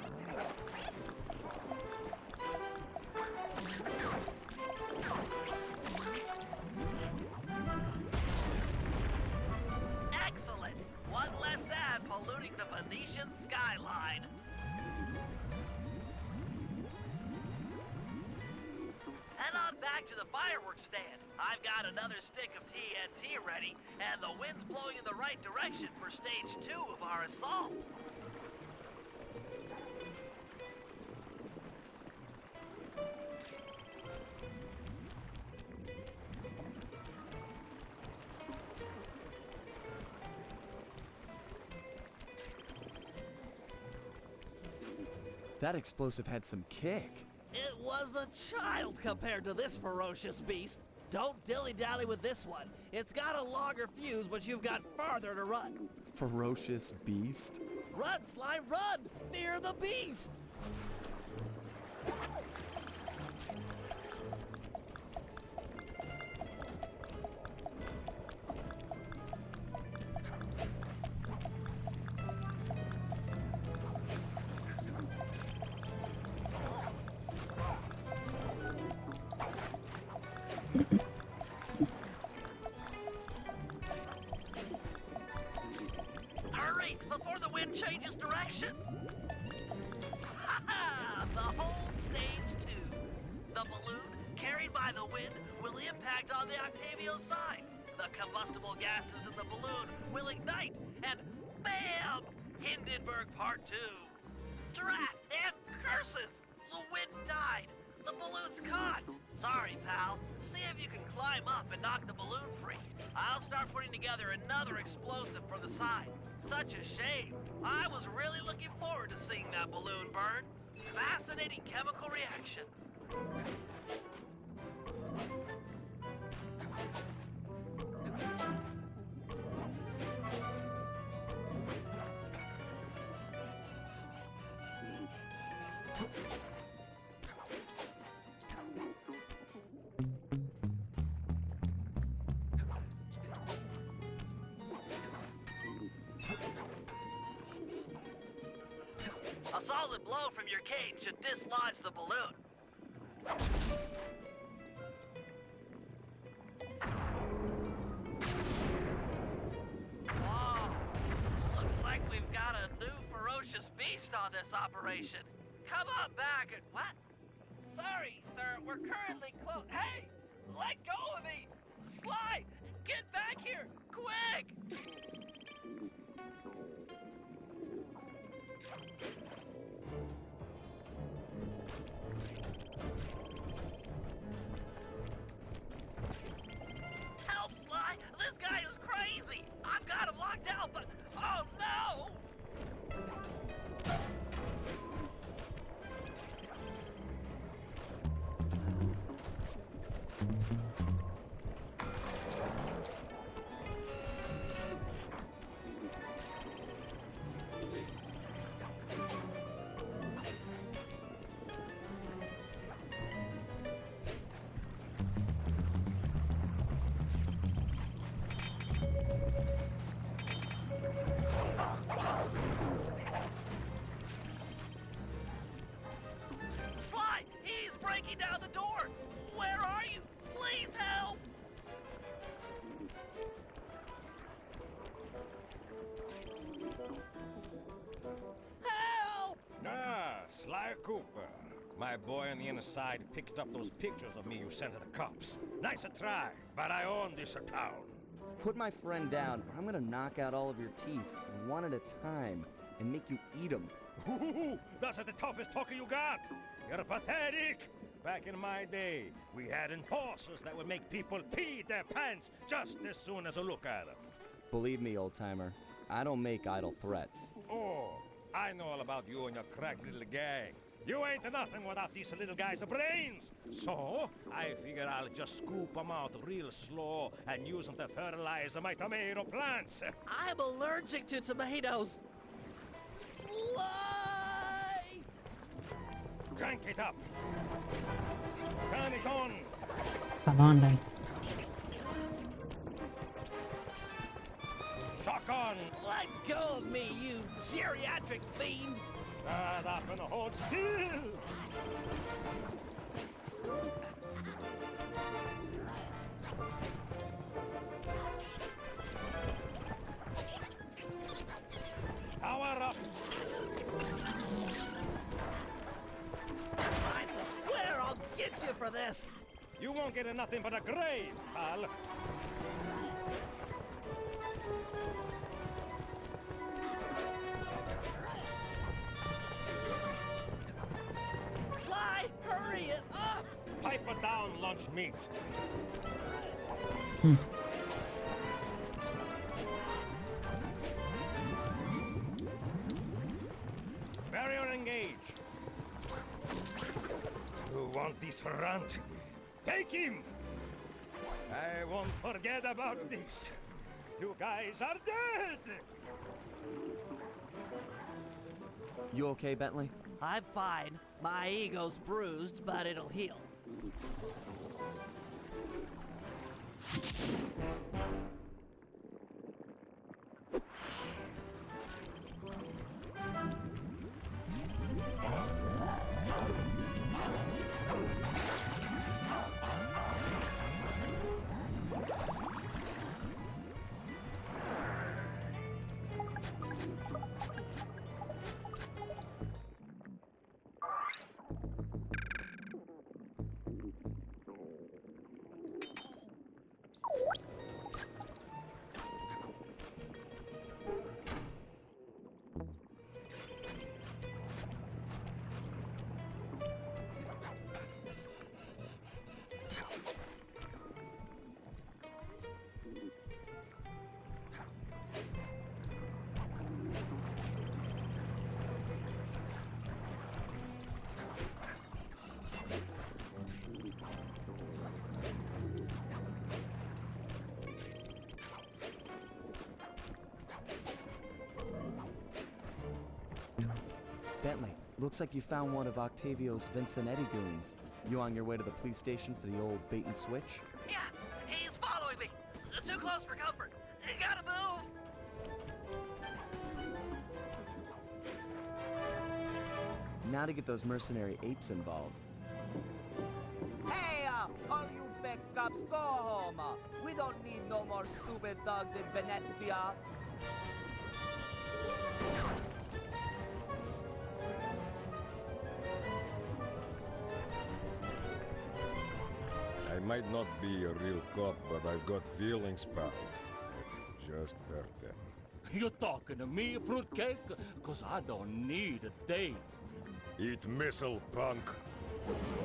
Excellent! One less ad polluting the Venetian skyline. Head on back to the fireworks stand. I've got another stick of TNT ready, and the wind's blowing in the right direction for stage 2 of our assault. That explosive had some kick. It was a child compared to this ferocious beast. Don't dilly-dally with this one. It's got a longer fuse, but you've got farther to run. Ferocious beast? Run, Sly, run! Fear the beast! Hurry, before the wind changes direction! Ha-ha! Behold stage 2. The balloon, carried by the wind, will impact on the Octavio side. The combustible gases in the balloon will ignite, and BAM! Hindenburg Part 2. Drat and curses! The wind died. The balloon's caught. Sorry, pal. See if you can climb up and knock the balloon free. I'll start putting together another explosive for the side. Such a shame. I was really looking forward to seeing that balloon burn. Fascinating chemical reaction. A solid blow from your cane should dislodge the balloon. Whoa! Looks like we've got a new ferocious beast on this operation. Come on back and... What? Sorry, sir. We're currently closed. Hey! Let go of me! Sly! Get back here! Quick! Help, Sly! This guy is crazy! I've got him locked down, but... Oh, no! Sly! He's breaking down the door! Where are you? Please help! Help! Ah, Sly Cooper. My boy on the inside picked up those pictures of me you sent to the cops. Nice a try, but I own this town. Put my friend down, or I'm gonna knock out all of your teeth, one at a time, and make you eat them. Ooh, that's the toughest talker you got. You're pathetic. Back in my day, we had enforcers that would make people pee their pants just as soon as a look at them. Believe me, old-timer, I don't make idle threats. Oh, I know all about you and your crack little gang. You ain't nothing without these little guys' brains. So, I figure I'll just scoop them out real slow and use them to fertilize my tomato plants. I'm allergic to tomatoes. Fly! Crank it up. Turn it on. Come on then. Shock on. Let go of me, you geriatric fiend! Stand up and hold still. Power up. I swear I'll get you for this! You won't get nothing but a grave, pal. Sly, hurry it up! Pipe it down, lunch meat. Barrier engage. You want this runt? Take him! I won't forget about this. You guys are dead! You okay, Bentley? I'm fine. My ego's bruised, but it'll heal. Bentley, looks like you found one of Octavio's Vincennetti goons. You on your way to the police station for the old bait and switch? Yeah, he's following me. Too close for comfort. You gotta move. Now to get those mercenary apes involved. Hey, all you fake cops, go home. We don't need no more stupid dogs in Venezia. I might not be a real cop, but I've got feelings, pal. Just hurt them. You talking to me, fruitcake? Cause I don't need a date. Eat missile, punk.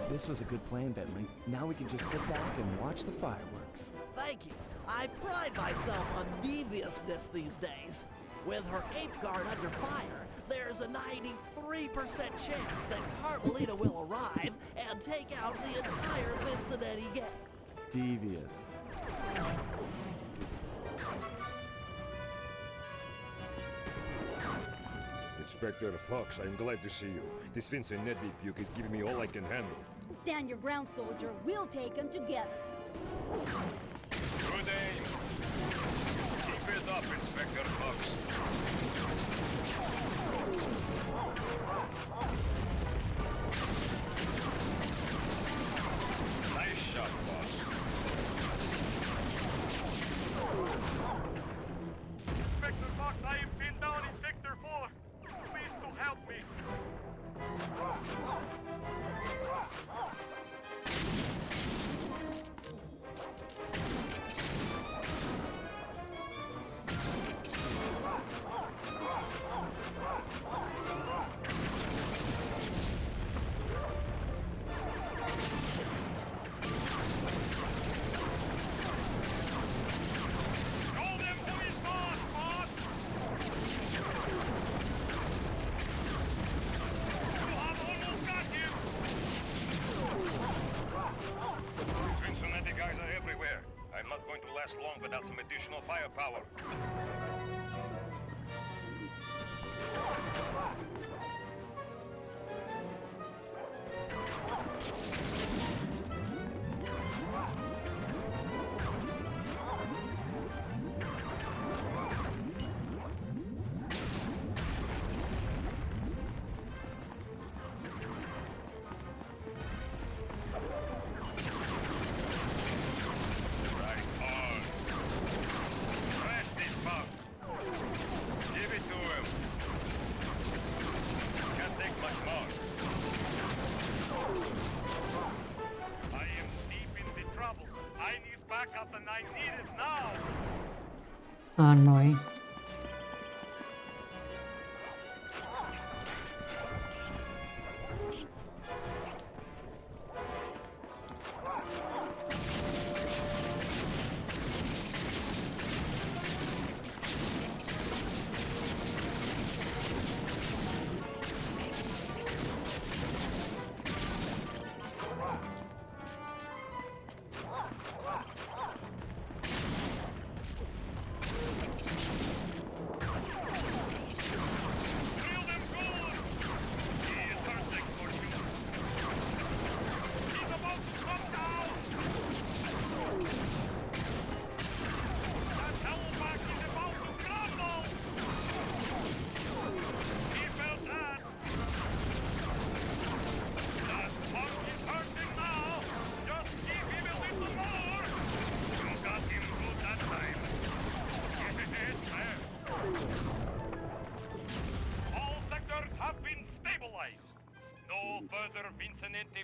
This was a good plan, Bentley. Now we can just sit back and watch the fireworks. Thank you. I pride myself on deviousness these days. With her ape guard under fire, there's a 93% chance that Carmelita will arrive and take out the entire Vincennetti gang. Devious. Inspector Fox, I'm glad to see you. This Vincennetti puke is giving me all I can handle. Stand your ground, soldier. We'll take them together. Good aim. Keep it up, Inspector Fox. Nice shot, boss. Inspector Fox, I am pinned down in Sector 4. Please to help me. without some additional firepower. Annoying.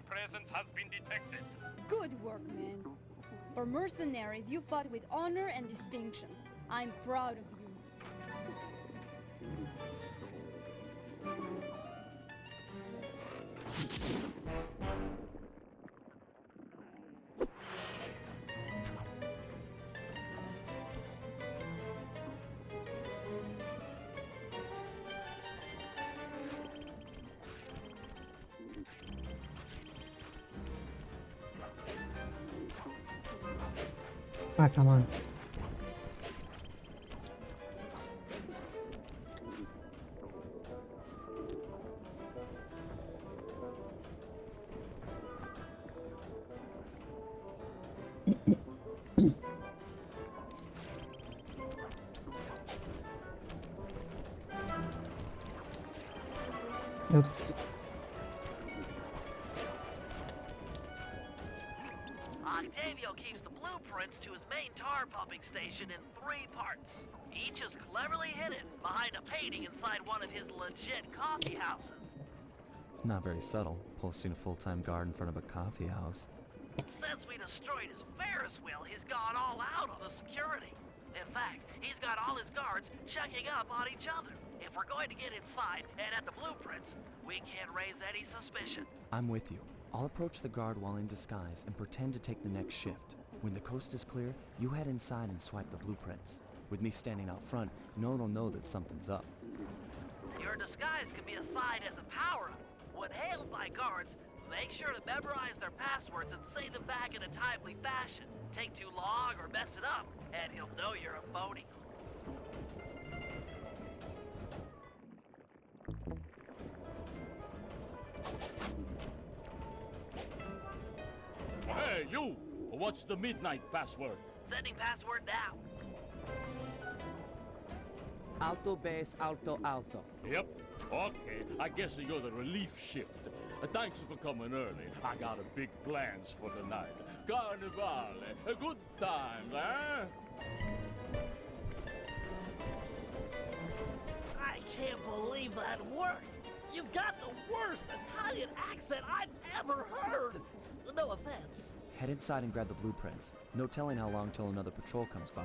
Presence has been detected. Good work, man. For mercenaries, you fought with honor and distinction. I'm proud of you. Ah, come on. Oops. Octavio keeps the blueprints to his main tar pumping station in 3 parts. Each is cleverly hidden behind a painting inside one of his legit coffee houses. Not very subtle, posting a full-time guard in front of a coffee house. Since we destroyed his Ferris wheel, he's gone all out on the security. In fact, he's got all his guards checking up on each other. If we're going to get inside and at the blueprints, we can't raise any suspicion. I'm with you. I'll approach the guard while in disguise and pretend to take the next shift. When the coast is clear, you head inside and swipe the blueprints. With me standing out front, no one will know that something's up. Your disguise can be a side as a power-up. When hailed by guards, make sure to memorize their passwords and say them back in a timely fashion. Take too long or mess it up, and he'll know you're a phony. Hey, you! What's the midnight password? Sending password now. Alto base, alto, alto. Yep. Okay, I guess you're the relief shift. Thanks for coming early. I got a big plans for the night. Carnivale, a good time, eh? I can't believe that worked. You've got the worst Italian accent I've ever heard. No offense. Head inside and grab the blueprints. No telling how long till another patrol comes by.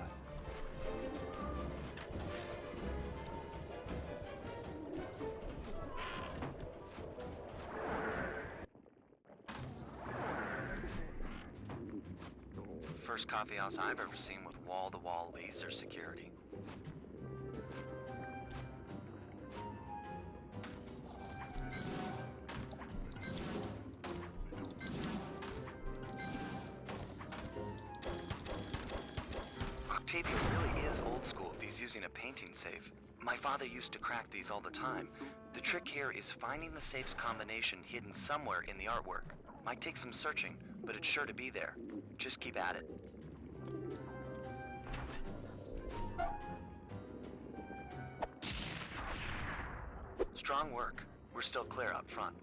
First coffee house I've ever seen with wall-to-wall laser security. Octavio really is old school if he's using a painting safe. My father used to crack these all the time. The trick here is finding the safe's combination hidden somewhere in the artwork. Might take some searching, but it's sure to be there. Just keep at it. Strong work. We're still clear up front.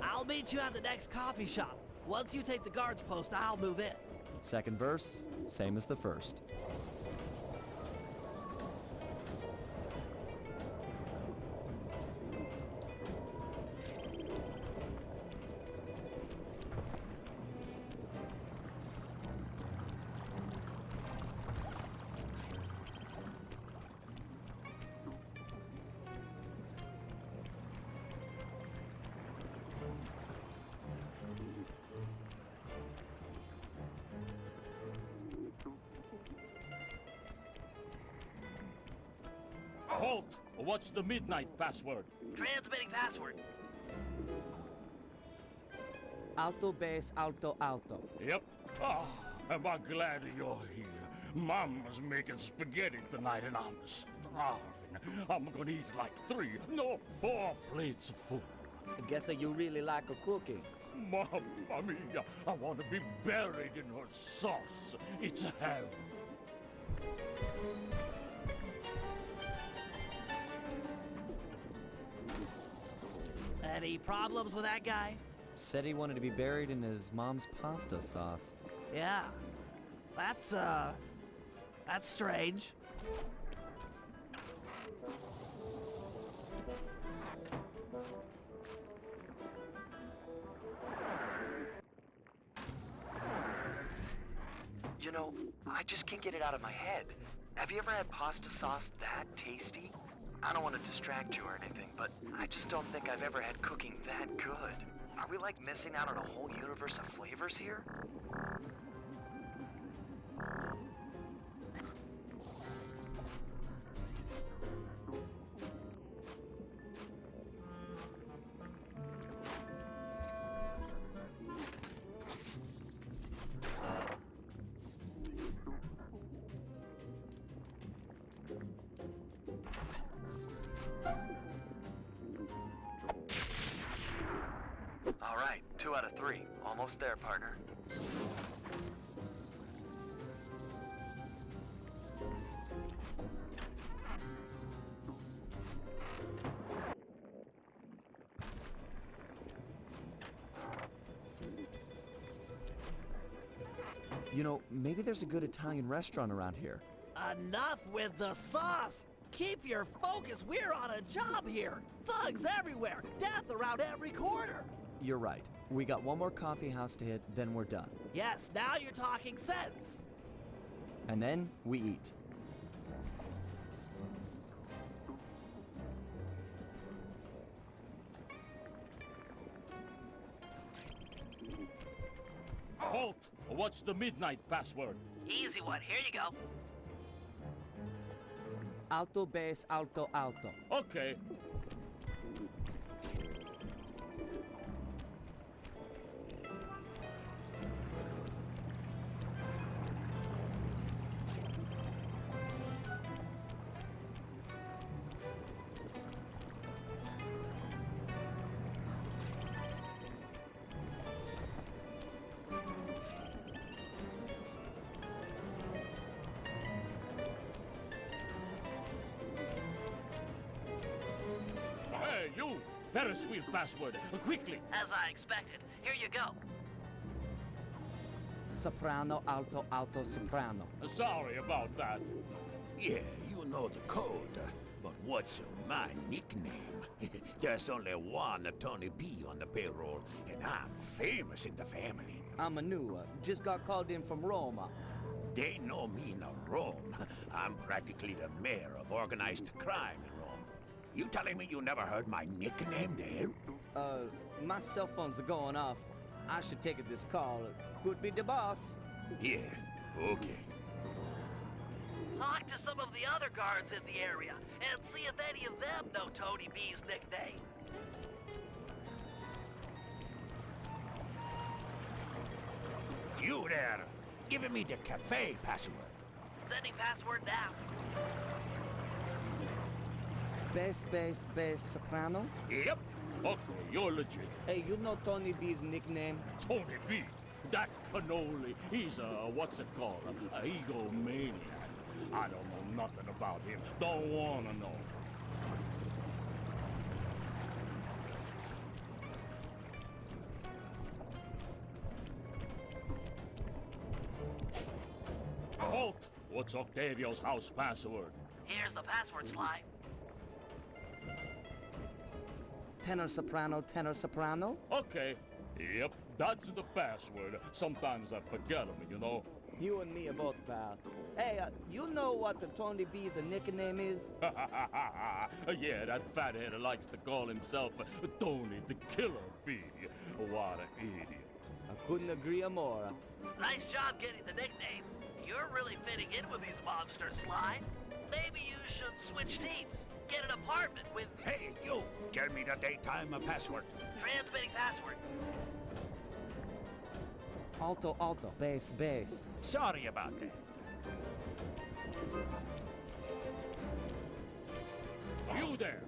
I'll meet you at the next coffee shop. Once you take the guard's post, I'll move in. Second verse, same as the first. Halt! What's the midnight password? Transmitting password. Alto base, alto, alto. Yep. Ah, am I glad you're here. Mama's making spaghetti tonight and I'm starving. I'm gonna eat like 3, no 4 plates of food. I guess that you really like a cooking. Mamma mia, I want to be buried in her sauce. It's heaven. Any problems with that guy? Said he wanted to be buried in his mom's pasta sauce. Yeah. That's strange. You know, I just can't get it out of my head. Have you ever had pasta sauce that tasty? I don't want to distract you or anything, but I just don't think I've ever had cooking that good. Are we like missing out on a whole universe of flavors here? All right, 2 out of 3. Almost there, partner. You know, maybe there's a good Italian restaurant around here. Enough with the sauce! Keep your focus, we're on a job here! Thugs everywhere, death around every corner! You're right. We got one more coffee house to hit, then we're done. Yes, now you're talking sense! And then we eat. Halt! What's the midnight password? Easy one, here you go. Alto base, alto, alto. Okay. Hey, you! Ferris wheel password, quickly! As I expected, here you go. Soprano, alto, alto, soprano. Sorry about that. Yeah, you know the code. But what's my nickname? There's only one Tony B on the payroll, and I'm famous in the family. I'm a new, just got called in from Roma. They know me in Rome. I'm practically the mayor of organized crime in Rome. You telling me you never heard my nickname there? My cell phones are going off. I should take this call. Could be the boss. Yeah, okay. Talk to some of the other guards in the area and see if any of them know Tony B's nickname. You there, giving me the cafe password. Sending password now. Bass, soprano? Yep. Okay, you're legit. Hey, you know Tony B's nickname? Tony B. That cannoli, he's a, what's it called, a egomaniac. I don't know nothing about him. Don't wanna know. Halt! What's Octavio's house password? Here's the password slide. Tenor, soprano? Okay. Yep, that's the password. Sometimes I forget them, you know. You and me are both, pal. Hey, you know what the Tony B's nickname is? Yeah, that fathead likes to call himself Tony the Killer Bee. What an idiot. I couldn't agree more. Nice job getting the nickname. You're really fitting in with these mobsters, Sly. Maybe you should switch teams. Get an apartment with... Hey, you! Tell me the daytime password. Transmitting password. Alto, bass. Sorry about that. You there!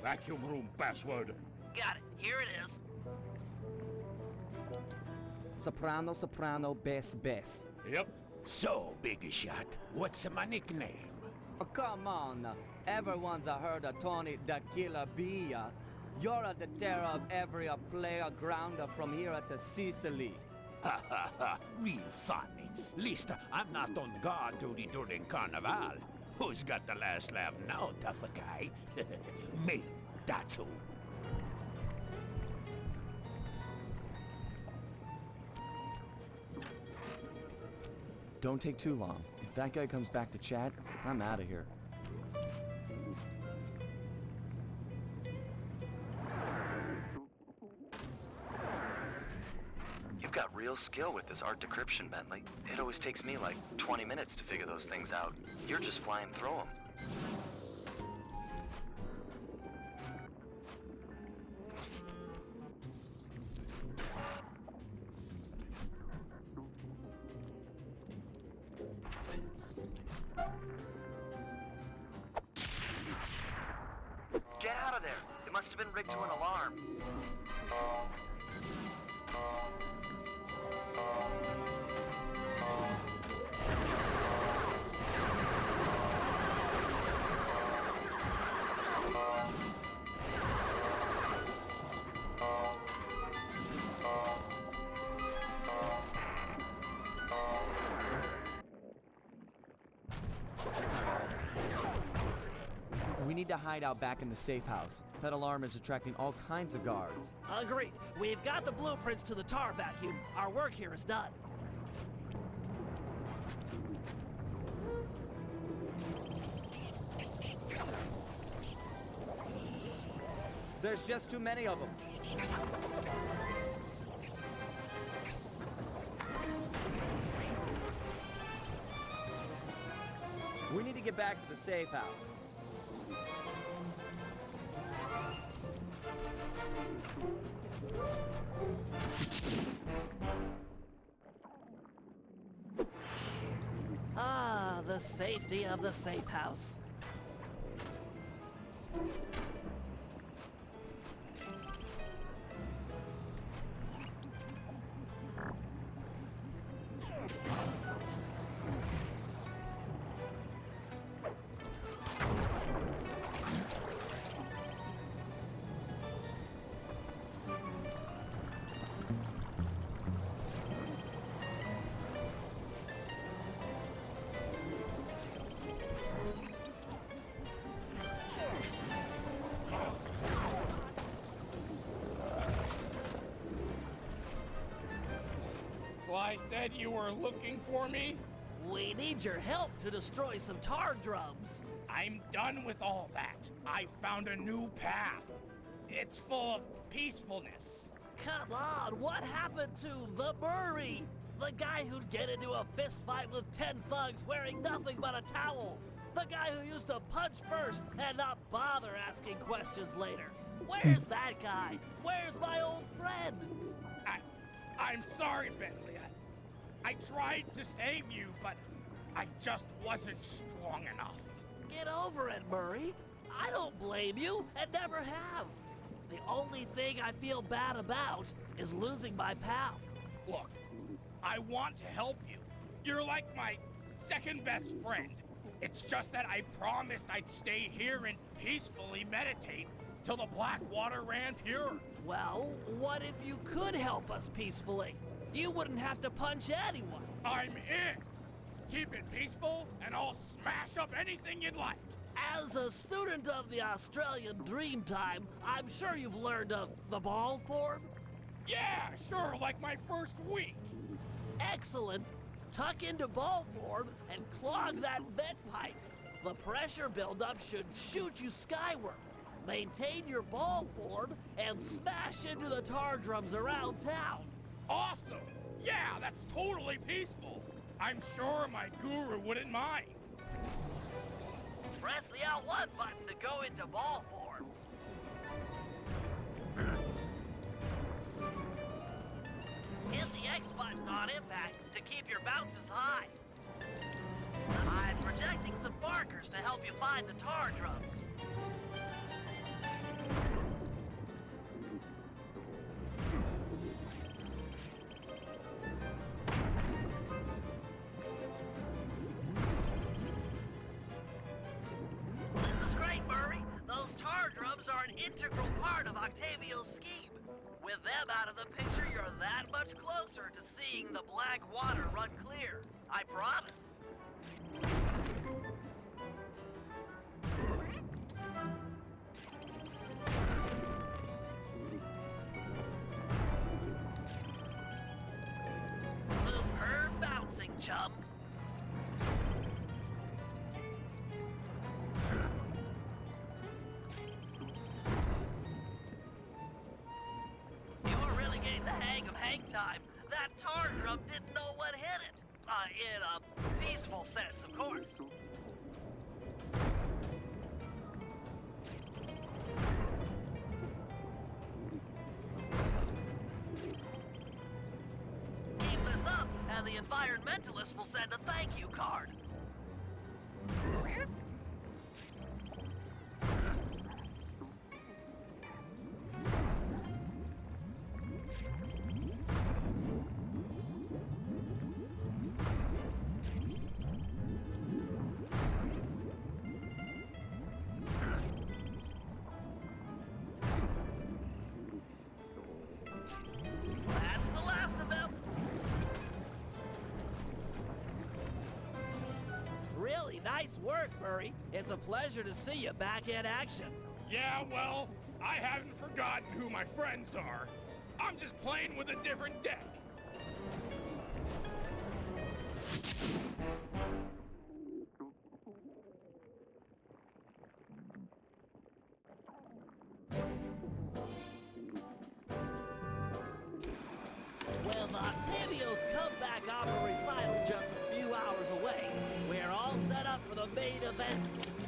Vacuum room password. Got it. Here it is. Soprano, bass. Yep. So, Big Shot, what's my nickname? Oh, come on. Everyone's heard of Tony the Killer Bee. You're the terror of every player grounder from here to Sicily. Ha ha ha, real funny. Least I'm not on guard duty during Carnival. Who's got the last laugh now, tough guy? Me, that's who. Don't take too long. If that guy comes back to chat, I'm out of here. You've got real skill with this art decryption, Bentley. It always takes me like 20 minutes to figure those things out. You're just flying through them. Get out of there! It must have been rigged to an alarm. We need to hide out back in the safe house. That alarm is attracting all kinds of guards. Agreed. We've got the blueprints to the tar vacuum. Our work here is done. There's just too many of them. We need to get back to the safe house. Ah, the safety of the safe house. I said you were looking for me? We need your help to destroy some tar drums. I'm done with all that. I found a new path. It's full of peacefulness. Come on, what happened to the Murray? The guy who'd get into a fist fight with 10 thugs wearing nothing but a towel. The guy who used to punch first and not bother asking questions later. Where's that guy? Where's my old friend? I'm sorry, Bentley. I tried to save you, but I just wasn't strong enough. Get over it, Murray. I don't blame you, and never have. The only thing I feel bad about is losing my pal. Look, I want to help you. You're like my second best friend. It's just that I promised I'd stay here and peacefully meditate till the black water ran pure. Well, what if you could help us peacefully? You wouldn't have to punch anyone. I'm in. Keep it peaceful, and I'll smash up anything you'd like. As a student of the Australian Dreamtime, I'm sure you've learned of the ball form? Yeah, sure, like my first week. Excellent. Tuck into ball form and clog that vent pipe. The pressure buildup should shoot you skyward. Maintain your ball form and smash into the tar drums around town. Awesome! Yeah, that's totally peaceful. I'm sure my guru wouldn't mind. Press the L1 button to go into ball form. Hit the X button on impact to keep your bounces high. I'm projecting some markers to help you find the tar drums. This is great, Murray. Those tar drums are an integral part of Octavio's scheme. With them out of the picture, you're that much closer to seeing the black water run clear. I promise. Superb bouncing, chum. You're really getting the hang of hang time. That tar drum didn't know what hit it. In a peaceful sense, of course. Keep this up, and the environmentalist will send a thank you card. That's the last of them. Really nice work, Murray. It's a pleasure to see you back in action. Yeah, well, I haven't forgotten who my friends are. I'm just playing with a different deck. With Octavio's comeback opera recital just a few hours away, we're all set up for the main event.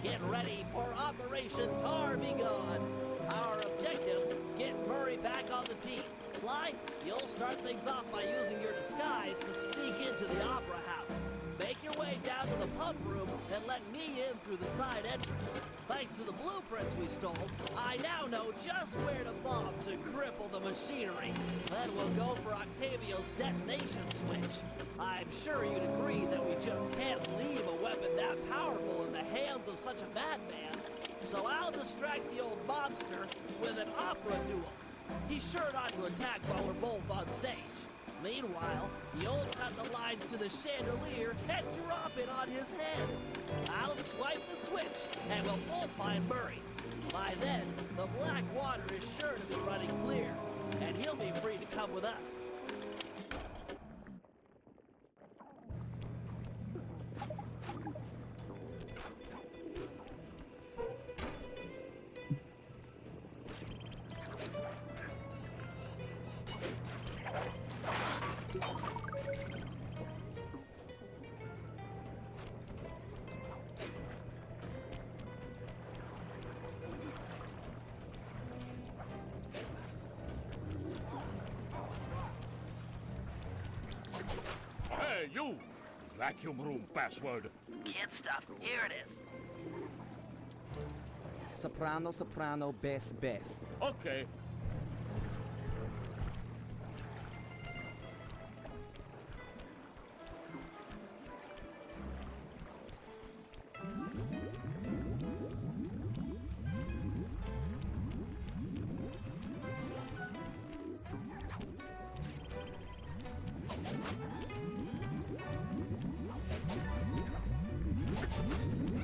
Get ready for Operation Tar Be Gone. Our objective, get Murray back on the team. Sly, you'll start things off by using your disguise to sneak into the opera house. Make your way down to the pump room and let me in through the side entrance. Thanks to the blueprints we stole, I now know just where to bomb to cripple the machinery. Then we'll go for Octavio's detonation switch. I'm sure you'd agree that we just can't leave a weapon that powerful in the hands of such a madman. So I'll distract the old mobster with an opera duel. He's sure not to attack while we're both on stage. Meanwhile, you'll cut the lines to the chandelier and drop it on his head. I'll swipe the switch, and we'll both find Murray. By then, the black water is sure to be running clear, and he'll be free to come with us. you! Vacuum room password. Kid stuff. Here it is. Soprano, soprano, bass, bass. Okay.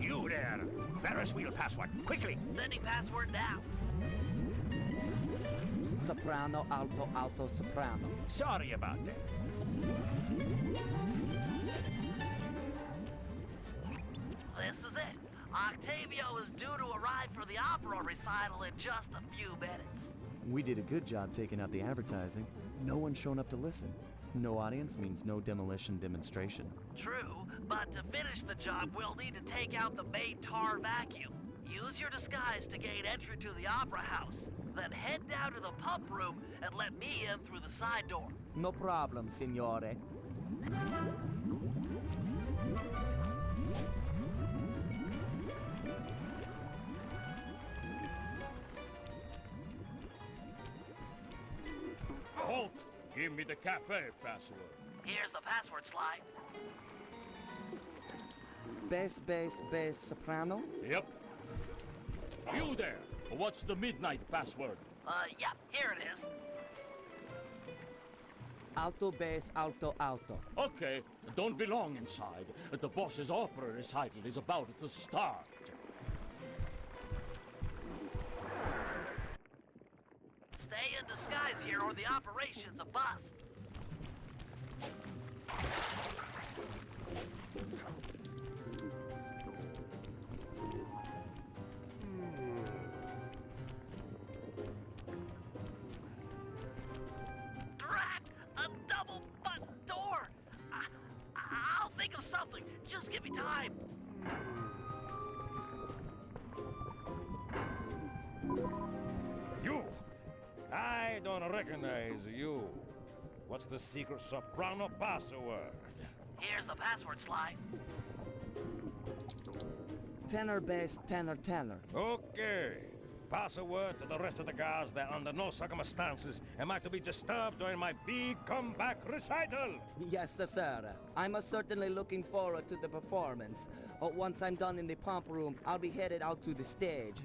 You there! Ferris wheel password, quickly! Sending password now. Soprano, alto, alto, soprano. Sorry about that. This is it. Octavio is due to arrive for the opera recital in just a few minutes. We did a good job taking out the advertising. No one's shown up to listen. No audience means no demolition demonstration. True, but to finish the job, we'll need to take out the main tar vacuum. Use your disguise to gain entry to the opera house. Then head down to the pump room and let me in through the side door. No problem, signore. Halt! Give me the cafe password. Here's the password slide. Bass, bass, bass, soprano. Yep. You there! What's the midnight password? Yeah, here it is. Alto, bass, alto, alto. Okay, don't be long inside. The boss's opera recital is about to start. Stay in disguise here or the operation's a bust. Drat! A double button door! I'll think of something. Just give me time. You! I don't recognize you. What's the secret soprano password? Here's the password slide. Tenor, bass, tenor, tenor. Okay. Pass a word to the rest of the guys that under no circumstances am I to be disturbed during my big comeback recital. Yes, sir. I'm certainly looking forward to the performance. Once I'm done in the pump room, I'll be headed out to the stage.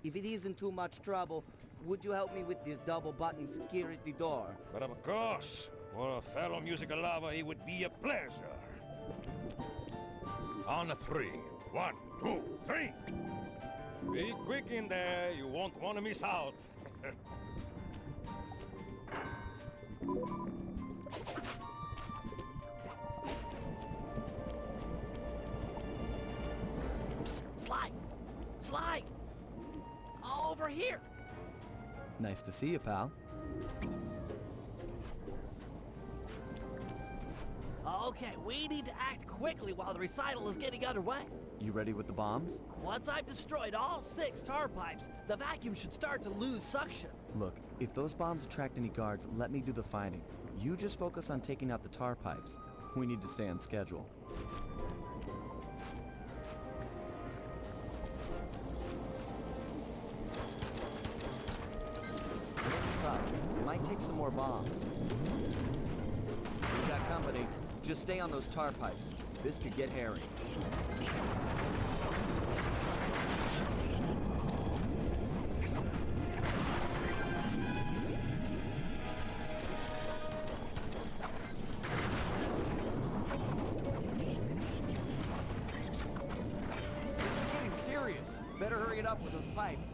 If it isn't too much trouble, would you help me with this double-button security door? But of course, for a fellow musical lover, it would be a pleasure. On a 3. 1, 2, 3. Be quick in there, you won't want to miss out. Psst, slide! Slide! Over here! Nice to see you, pal. Okay, we need to act quickly while the recital is getting underway. You ready with the bombs? Once I've destroyed all 6 tar pipes, the vacuum should start to lose suction. Look, if those bombs attract any guards, let me do the fighting. You just focus on taking out the tar pipes. We need to stay on schedule. Looks tough. Might take some more bombs. We got company. Just stay on those tar pipes. This could get hairy. This is getting serious. Better hurry it up with those pipes.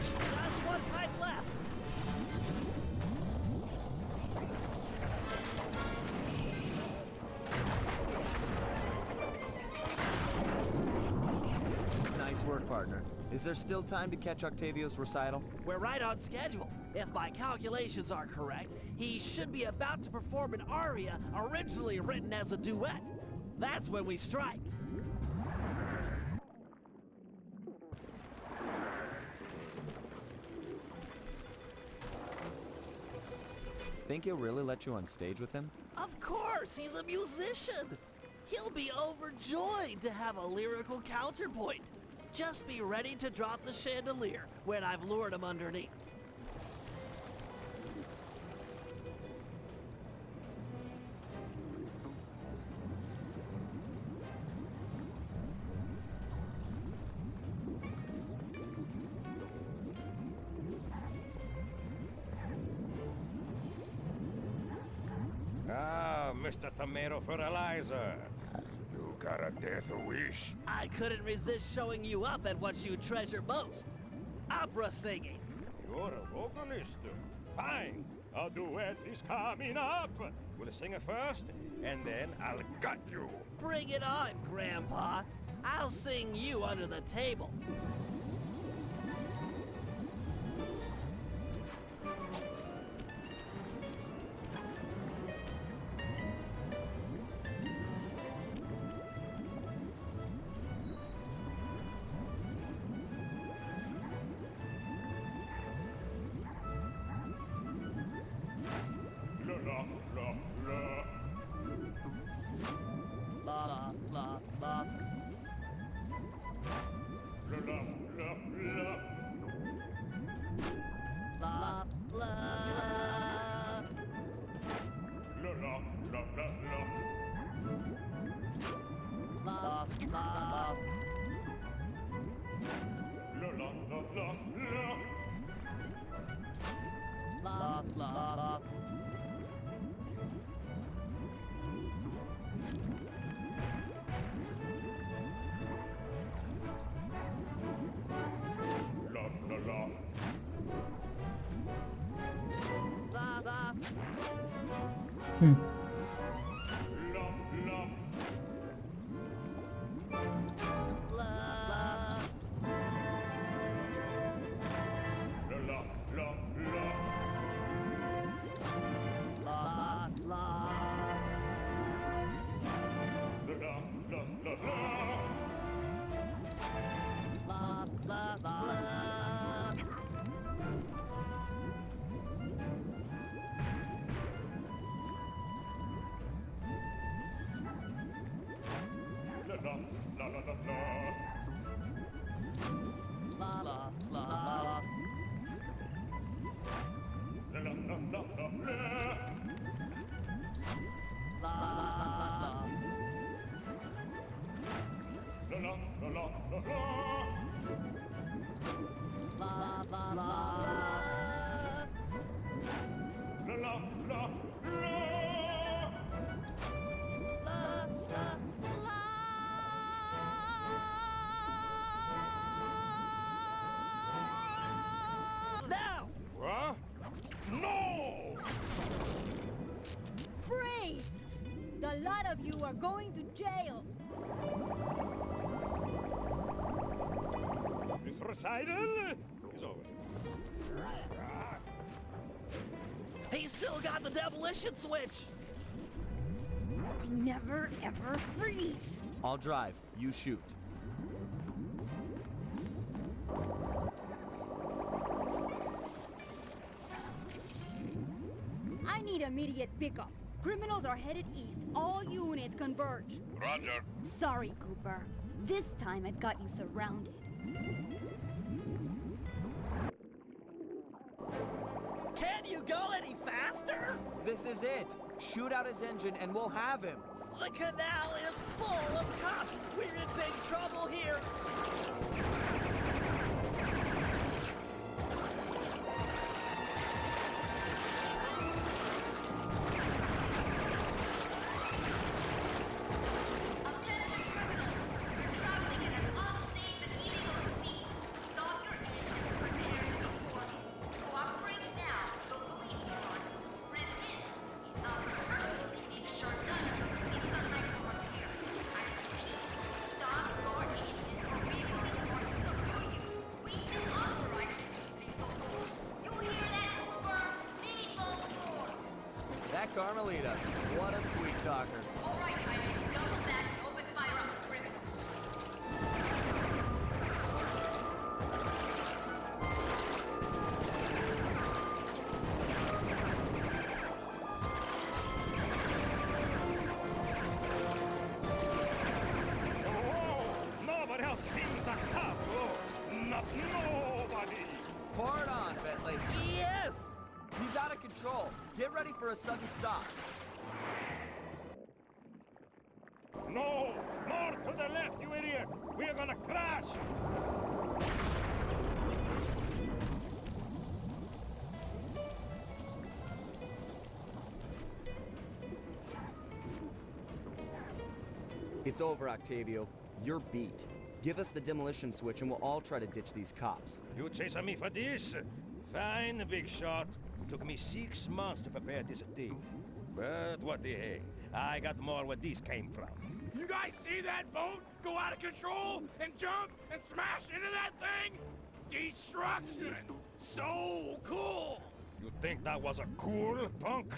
Just 1 pipe left. Nice work, partner. Is there still time to catch Octavio's recital? We're right on schedule. If my calculations are correct, he should be about to perform an aria originally written as a duet. That's when we strike. Think he'll really let you on stage with him? Of course, he's a musician. He'll be overjoyed to have a lyrical counterpoint. Just be ready to drop the chandelier when I've lured him underneath. Ah, Mr. Tomato Fertilizer. You got a death wish? I couldn't resist showing you up at what you treasure most. Opera singing. You're a vocalist. Fine. A duet is coming up. We'll sing it first, and then I'll gut you. Bring it on, Grandpa. I'll sing you under the table. La la la la. La la la. La la la la. La la. La la la la la. La la. La la la la la. La la. La la la. La la. Hmm. La la. La. La la la la. La la. La la la la la. La la la. La la la la la la. La la la. La la la la la la. La la. La la la la la la. La la la. La la la la. Now! What? No! Freeze! The lot of you are going to jail. This recital is over. He's still got the demolition switch! I never ever freeze. I'll drive. You shoot. I need immediate pickup. Criminals are headed east. All units converge. Roger. Sorry, Cooper. This time I've got you surrounded. Can you go any faster? This is it. Shoot out his engine and we'll have him. The canal is full of cops! We're in big trouble here! Attention criminals! You're traveling at an unsafe and illegal speed. Stop your engines and prepare to report. Cooperate now, so police can run. Resist. Personally, make sure none of your police are like here. I repeat, stop your engines or we will report to Carmelita. What a sweet talker. All right, I need double that and open fire on the criminals. Oh, nobody else seems a cop. Oh, not nobody. Pour it on, Bentley. Yes! He's out of control. Get ready for a sudden stop. No, more to the left, you idiot. We're gonna crash. It's over, Octavio. You're beat. Give us the demolition switch and we'll all try to ditch these cops. You chasing me for this? Fine, big shot. Took me 6 months to prepare this thing. But what the heck? I got more where this came from. You guys see that boat go out of control and jump and smash into that thing? Destruction! So cool! You think that was a cool, punk?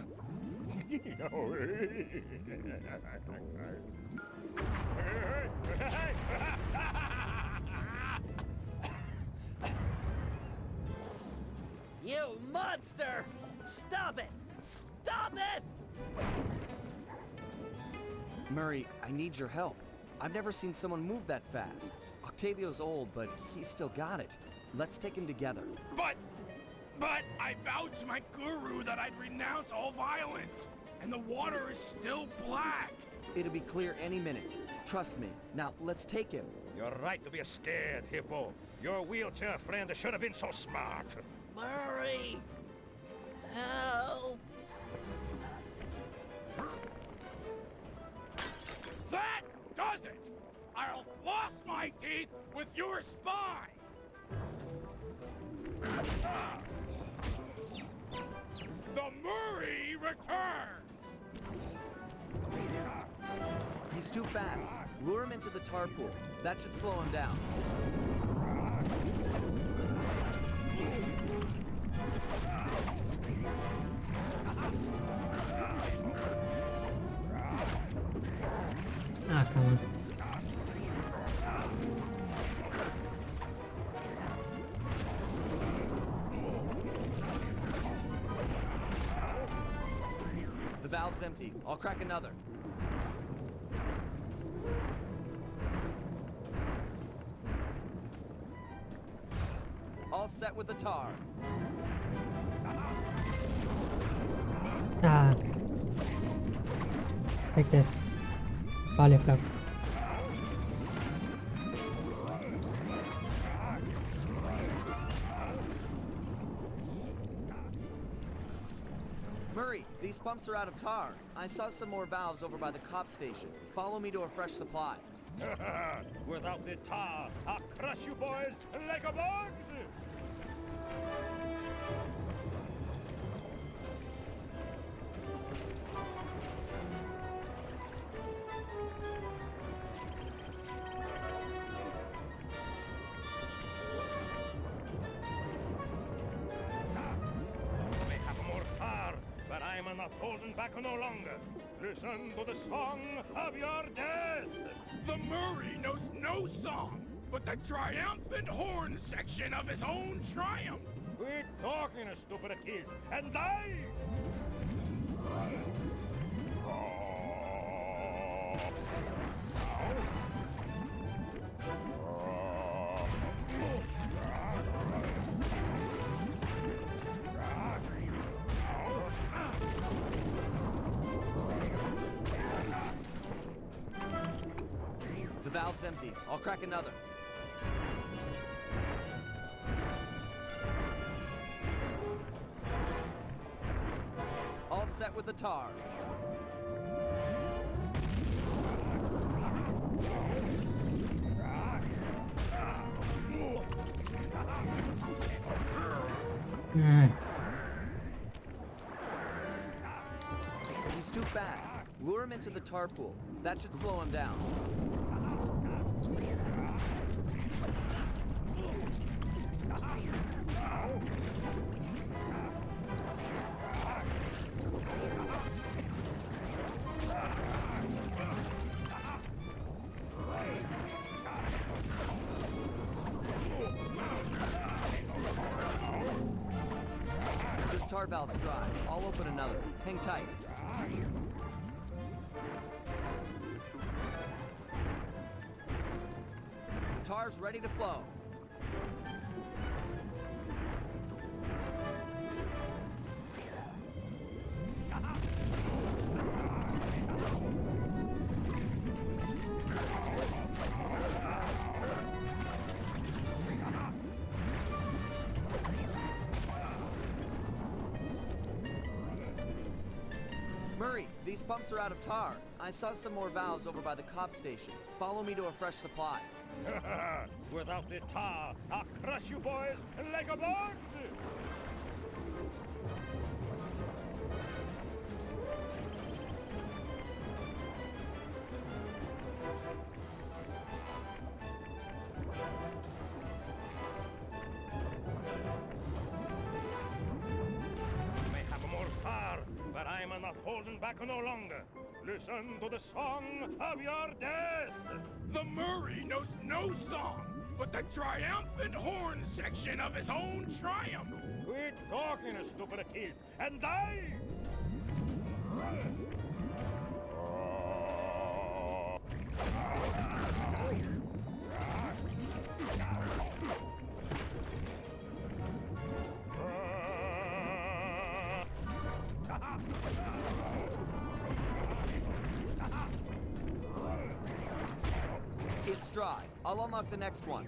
You monster! Stop it! Stop it! Murray, I need your help. I've never seen someone move that fast. Octavio's old, but he's still got it. Let's take him together. But I vowed to my guru that I'd renounce all violence, and the water is still black. It'll be clear any minute. Trust me. Now, let's take him. You're right to be scared, Hippo. Your wheelchair friend should have been so smart. Murray! Help! That does it! I'll floss my teeth with your spine! The Murray returns! He's too fast. Lure him into the tar pool. That should slow him down. Ah, come on. The valve's empty. I'll crack another. All set with the tar. Ah. Take this. Olive cup. Murray, these pumps are out of tar. I saw some more valves over by the cop station. Follow me to a fresh supply. Without the tar, I'll crush you boys like a bugs! May have more tar, but I'm not holding back no longer. Listen to the song of your death! The Murray knows no song, but the triumphant horn section of his own triumph. Quit talking, stupid kid, and die! The valve's empty. I'll crack another. All set with the tar. He's too fast. Lure him into the tar pool. That should slow him down. tar valve's dry. I'll open another. Hang tight. Tar's ready to flow. Murray, these pumps are out of tar. I saw some more valves over by the cop station. Follow me to a fresh supply. Without the tar, I'll crush you boys like a box! You may have more tar, but I'm not holding back no longer. Listen to the song of your death! The Murray knows no song, but the triumphant horn section of his own triumph. Quit talking, you stupid kid, and die! It's dry. I'll unlock the next one.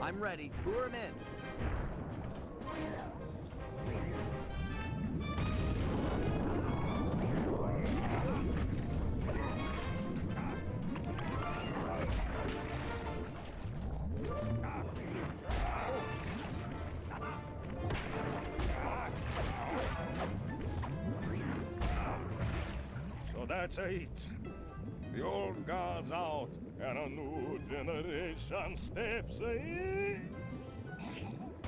I'm ready. Lure him in. So that's it. The old guard's out, and a new generation steps in.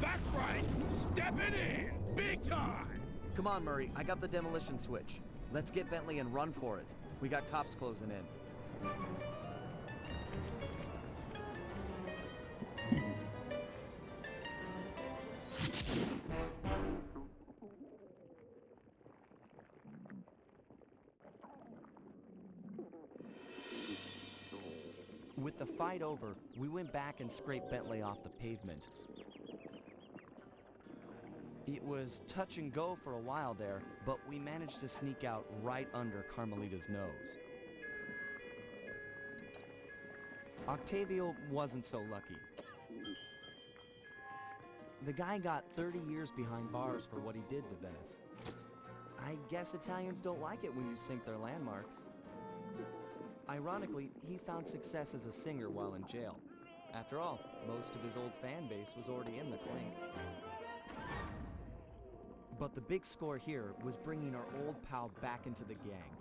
That's right! Stepping in! Big time! Come on, Murray. I got the demolition switch. Let's get Bentley and run for it. We got cops closing in. With the fight over, we went back and scraped Bentley off the pavement. It was touch and go for a while there, but we managed to sneak out right under Carmelita's nose. Octavio wasn't so lucky. The guy got 30 years behind bars for what he did to Venice. I guess Italians don't like it when you sink their landmarks. Ironically, he found success as a singer while in jail. After all, most of his old fan base was already in the clink. But the big score here was bringing our old pal back into the gang.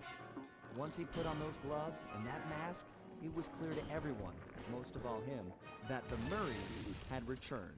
Once he put on those gloves and that mask, it was clear to everyone, most of all him, that the Murray had returned.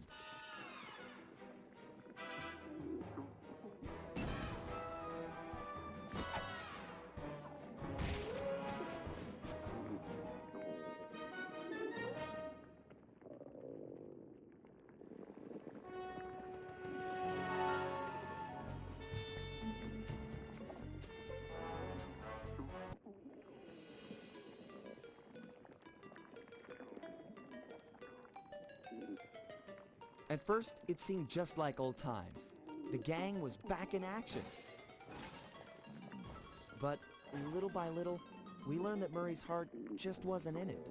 At first, it seemed just like old times. The gang was back in action. But little by little, we learned that Murray's heart just wasn't in it.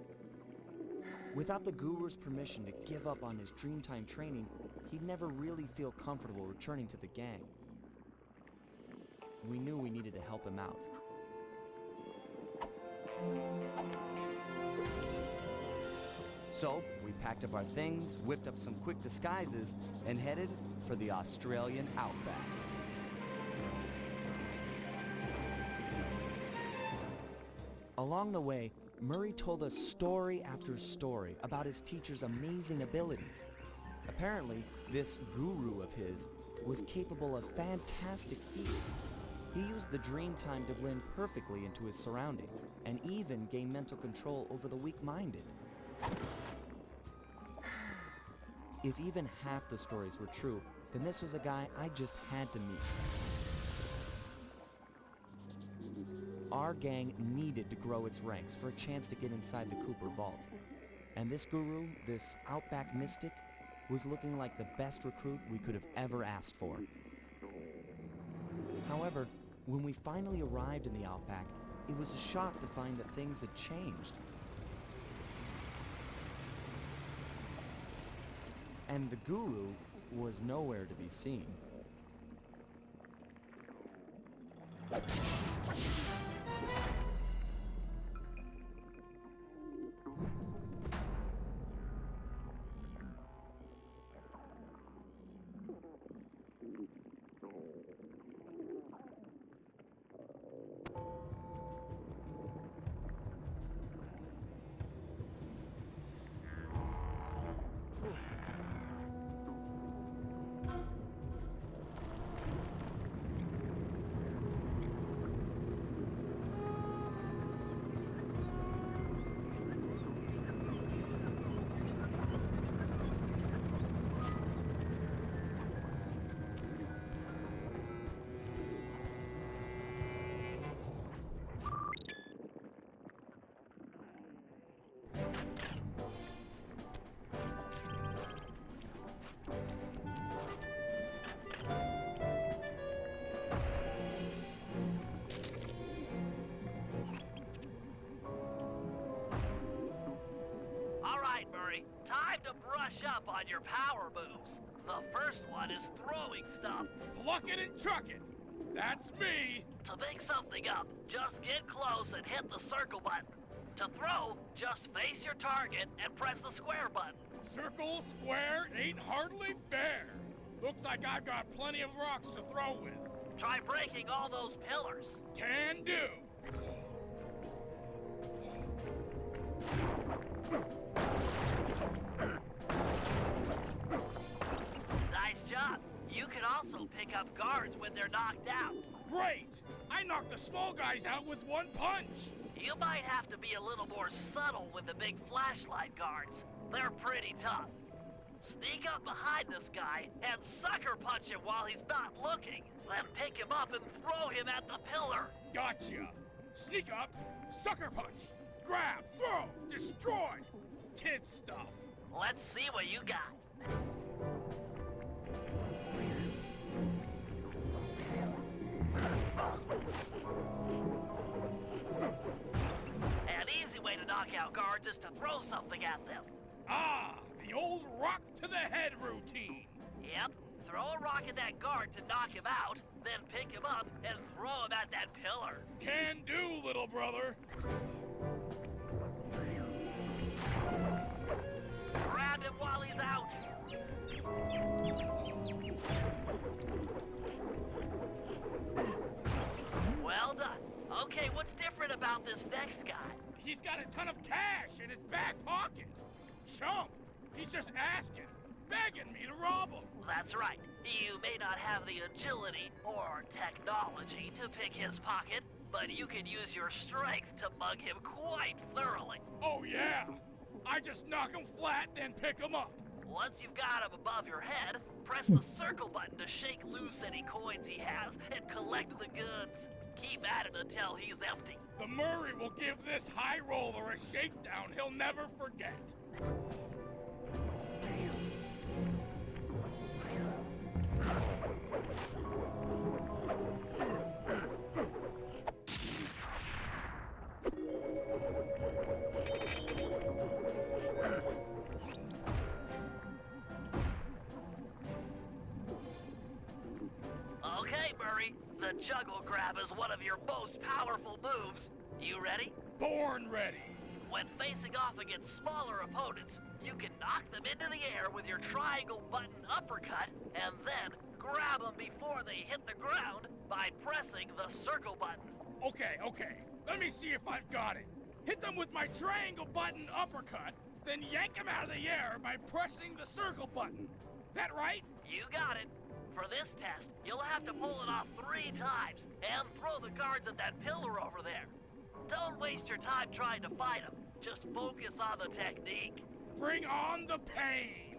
Without the guru's permission to give up on his Dreamtime training, he'd never really feel comfortable returning to the gang. We knew we needed to help him out. So, we packed up our things, whipped up some quick disguises, and headed for the Australian outback. Along the way, Murray told us story after story about his teacher's amazing abilities. Apparently, this guru of his was capable of fantastic feats. He used the Dreamtime to blend perfectly into his surroundings, and even gain mental control over the weak-minded. If even half the stories were true, then this was a guy I just had to meet. Our gang needed to grow its ranks for a chance to get inside the Cooper Vault. And this guru, this Outback mystic, was looking like the best recruit we could have ever asked for. However, when we finally arrived in the Outback, it was a shock to find that things had changed. And the guru was nowhere to be seen. All right, Murray, time to brush up on your power moves. The first one is throwing stuff. Pluck it and chuck it. That's me. To pick something up, just get close and hit the circle button. To throw, just face your target and press the square button. Circle, square, ain't hardly fair. Looks like I've got plenty of rocks to throw with. Try breaking all those pillars. Can do. Nice job. You can also pick up guards when they're knocked out. Great! I knocked the small guys out with one punch. You might have to be a little more subtle with the big flashlight guards. They're pretty tough. Sneak up behind this guy and sucker punch him while he's not looking. Then pick him up and throw him at the pillar. Gotcha. Sneak up, sucker punch, grab, throw, destroy. Kid stuff. Let's see what you got. An easy way to knock out guards is to throw something at them. Ah, the old rock to the head routine. Yep, throw a rock at that guard to knock him out, then pick him up and throw him at that pillar. Can do, little brother. Grab him while he's out. Well done. Okay, what's different about this next guy? He's got a ton of cash in his back pocket. Chump. He's just asking, begging me to rob him. That's right. You may not have the agility or technology to pick his pocket, but you can use your strength to mug him quite thoroughly. Oh, yeah. I just knock him flat, then pick him up. Once you've got him above your head, press the circle button to shake loose any coins he has and collect the goods. Keep at it until he's empty. The Murray will give this high roller a shakedown he'll never forget. Okay, Murray. The juggle grab is one of your most powerful moves. You ready? Born ready. When facing off against smaller opponents, you can knock them into the air with your triangle button uppercut, and then grab them before they hit the ground by pressing the circle button. Okay. Let me see if I've got it. Hit them with my triangle button uppercut, then yank them out of the air by pressing the circle button. That right? You got it. For this test, you'll have to pull it off 3 times and throw the guards at that pillar over there. Don't waste your time trying to fight them. Just focus on the technique. Bring on the pain!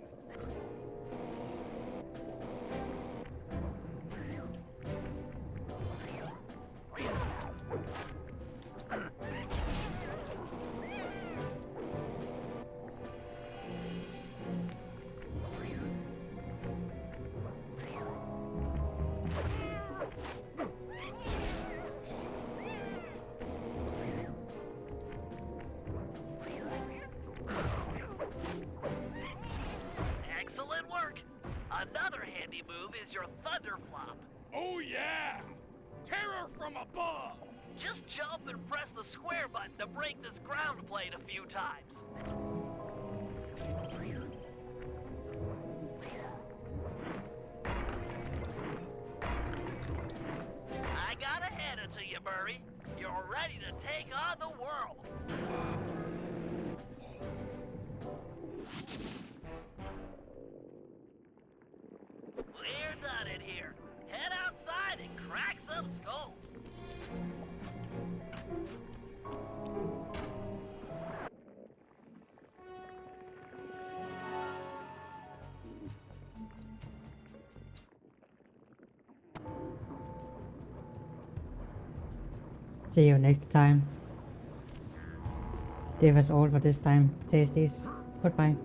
Excellent work. Another handy move is your thunder flop. Oh yeah! Terror from above! Just jump and press the square button to break this ground plate a few times. I got ahead of you, Murray. You're ready to take on the world. We're done in here. Head outside and crack some skulls. See you next time. That was all for this time. Tasties. Goodbye.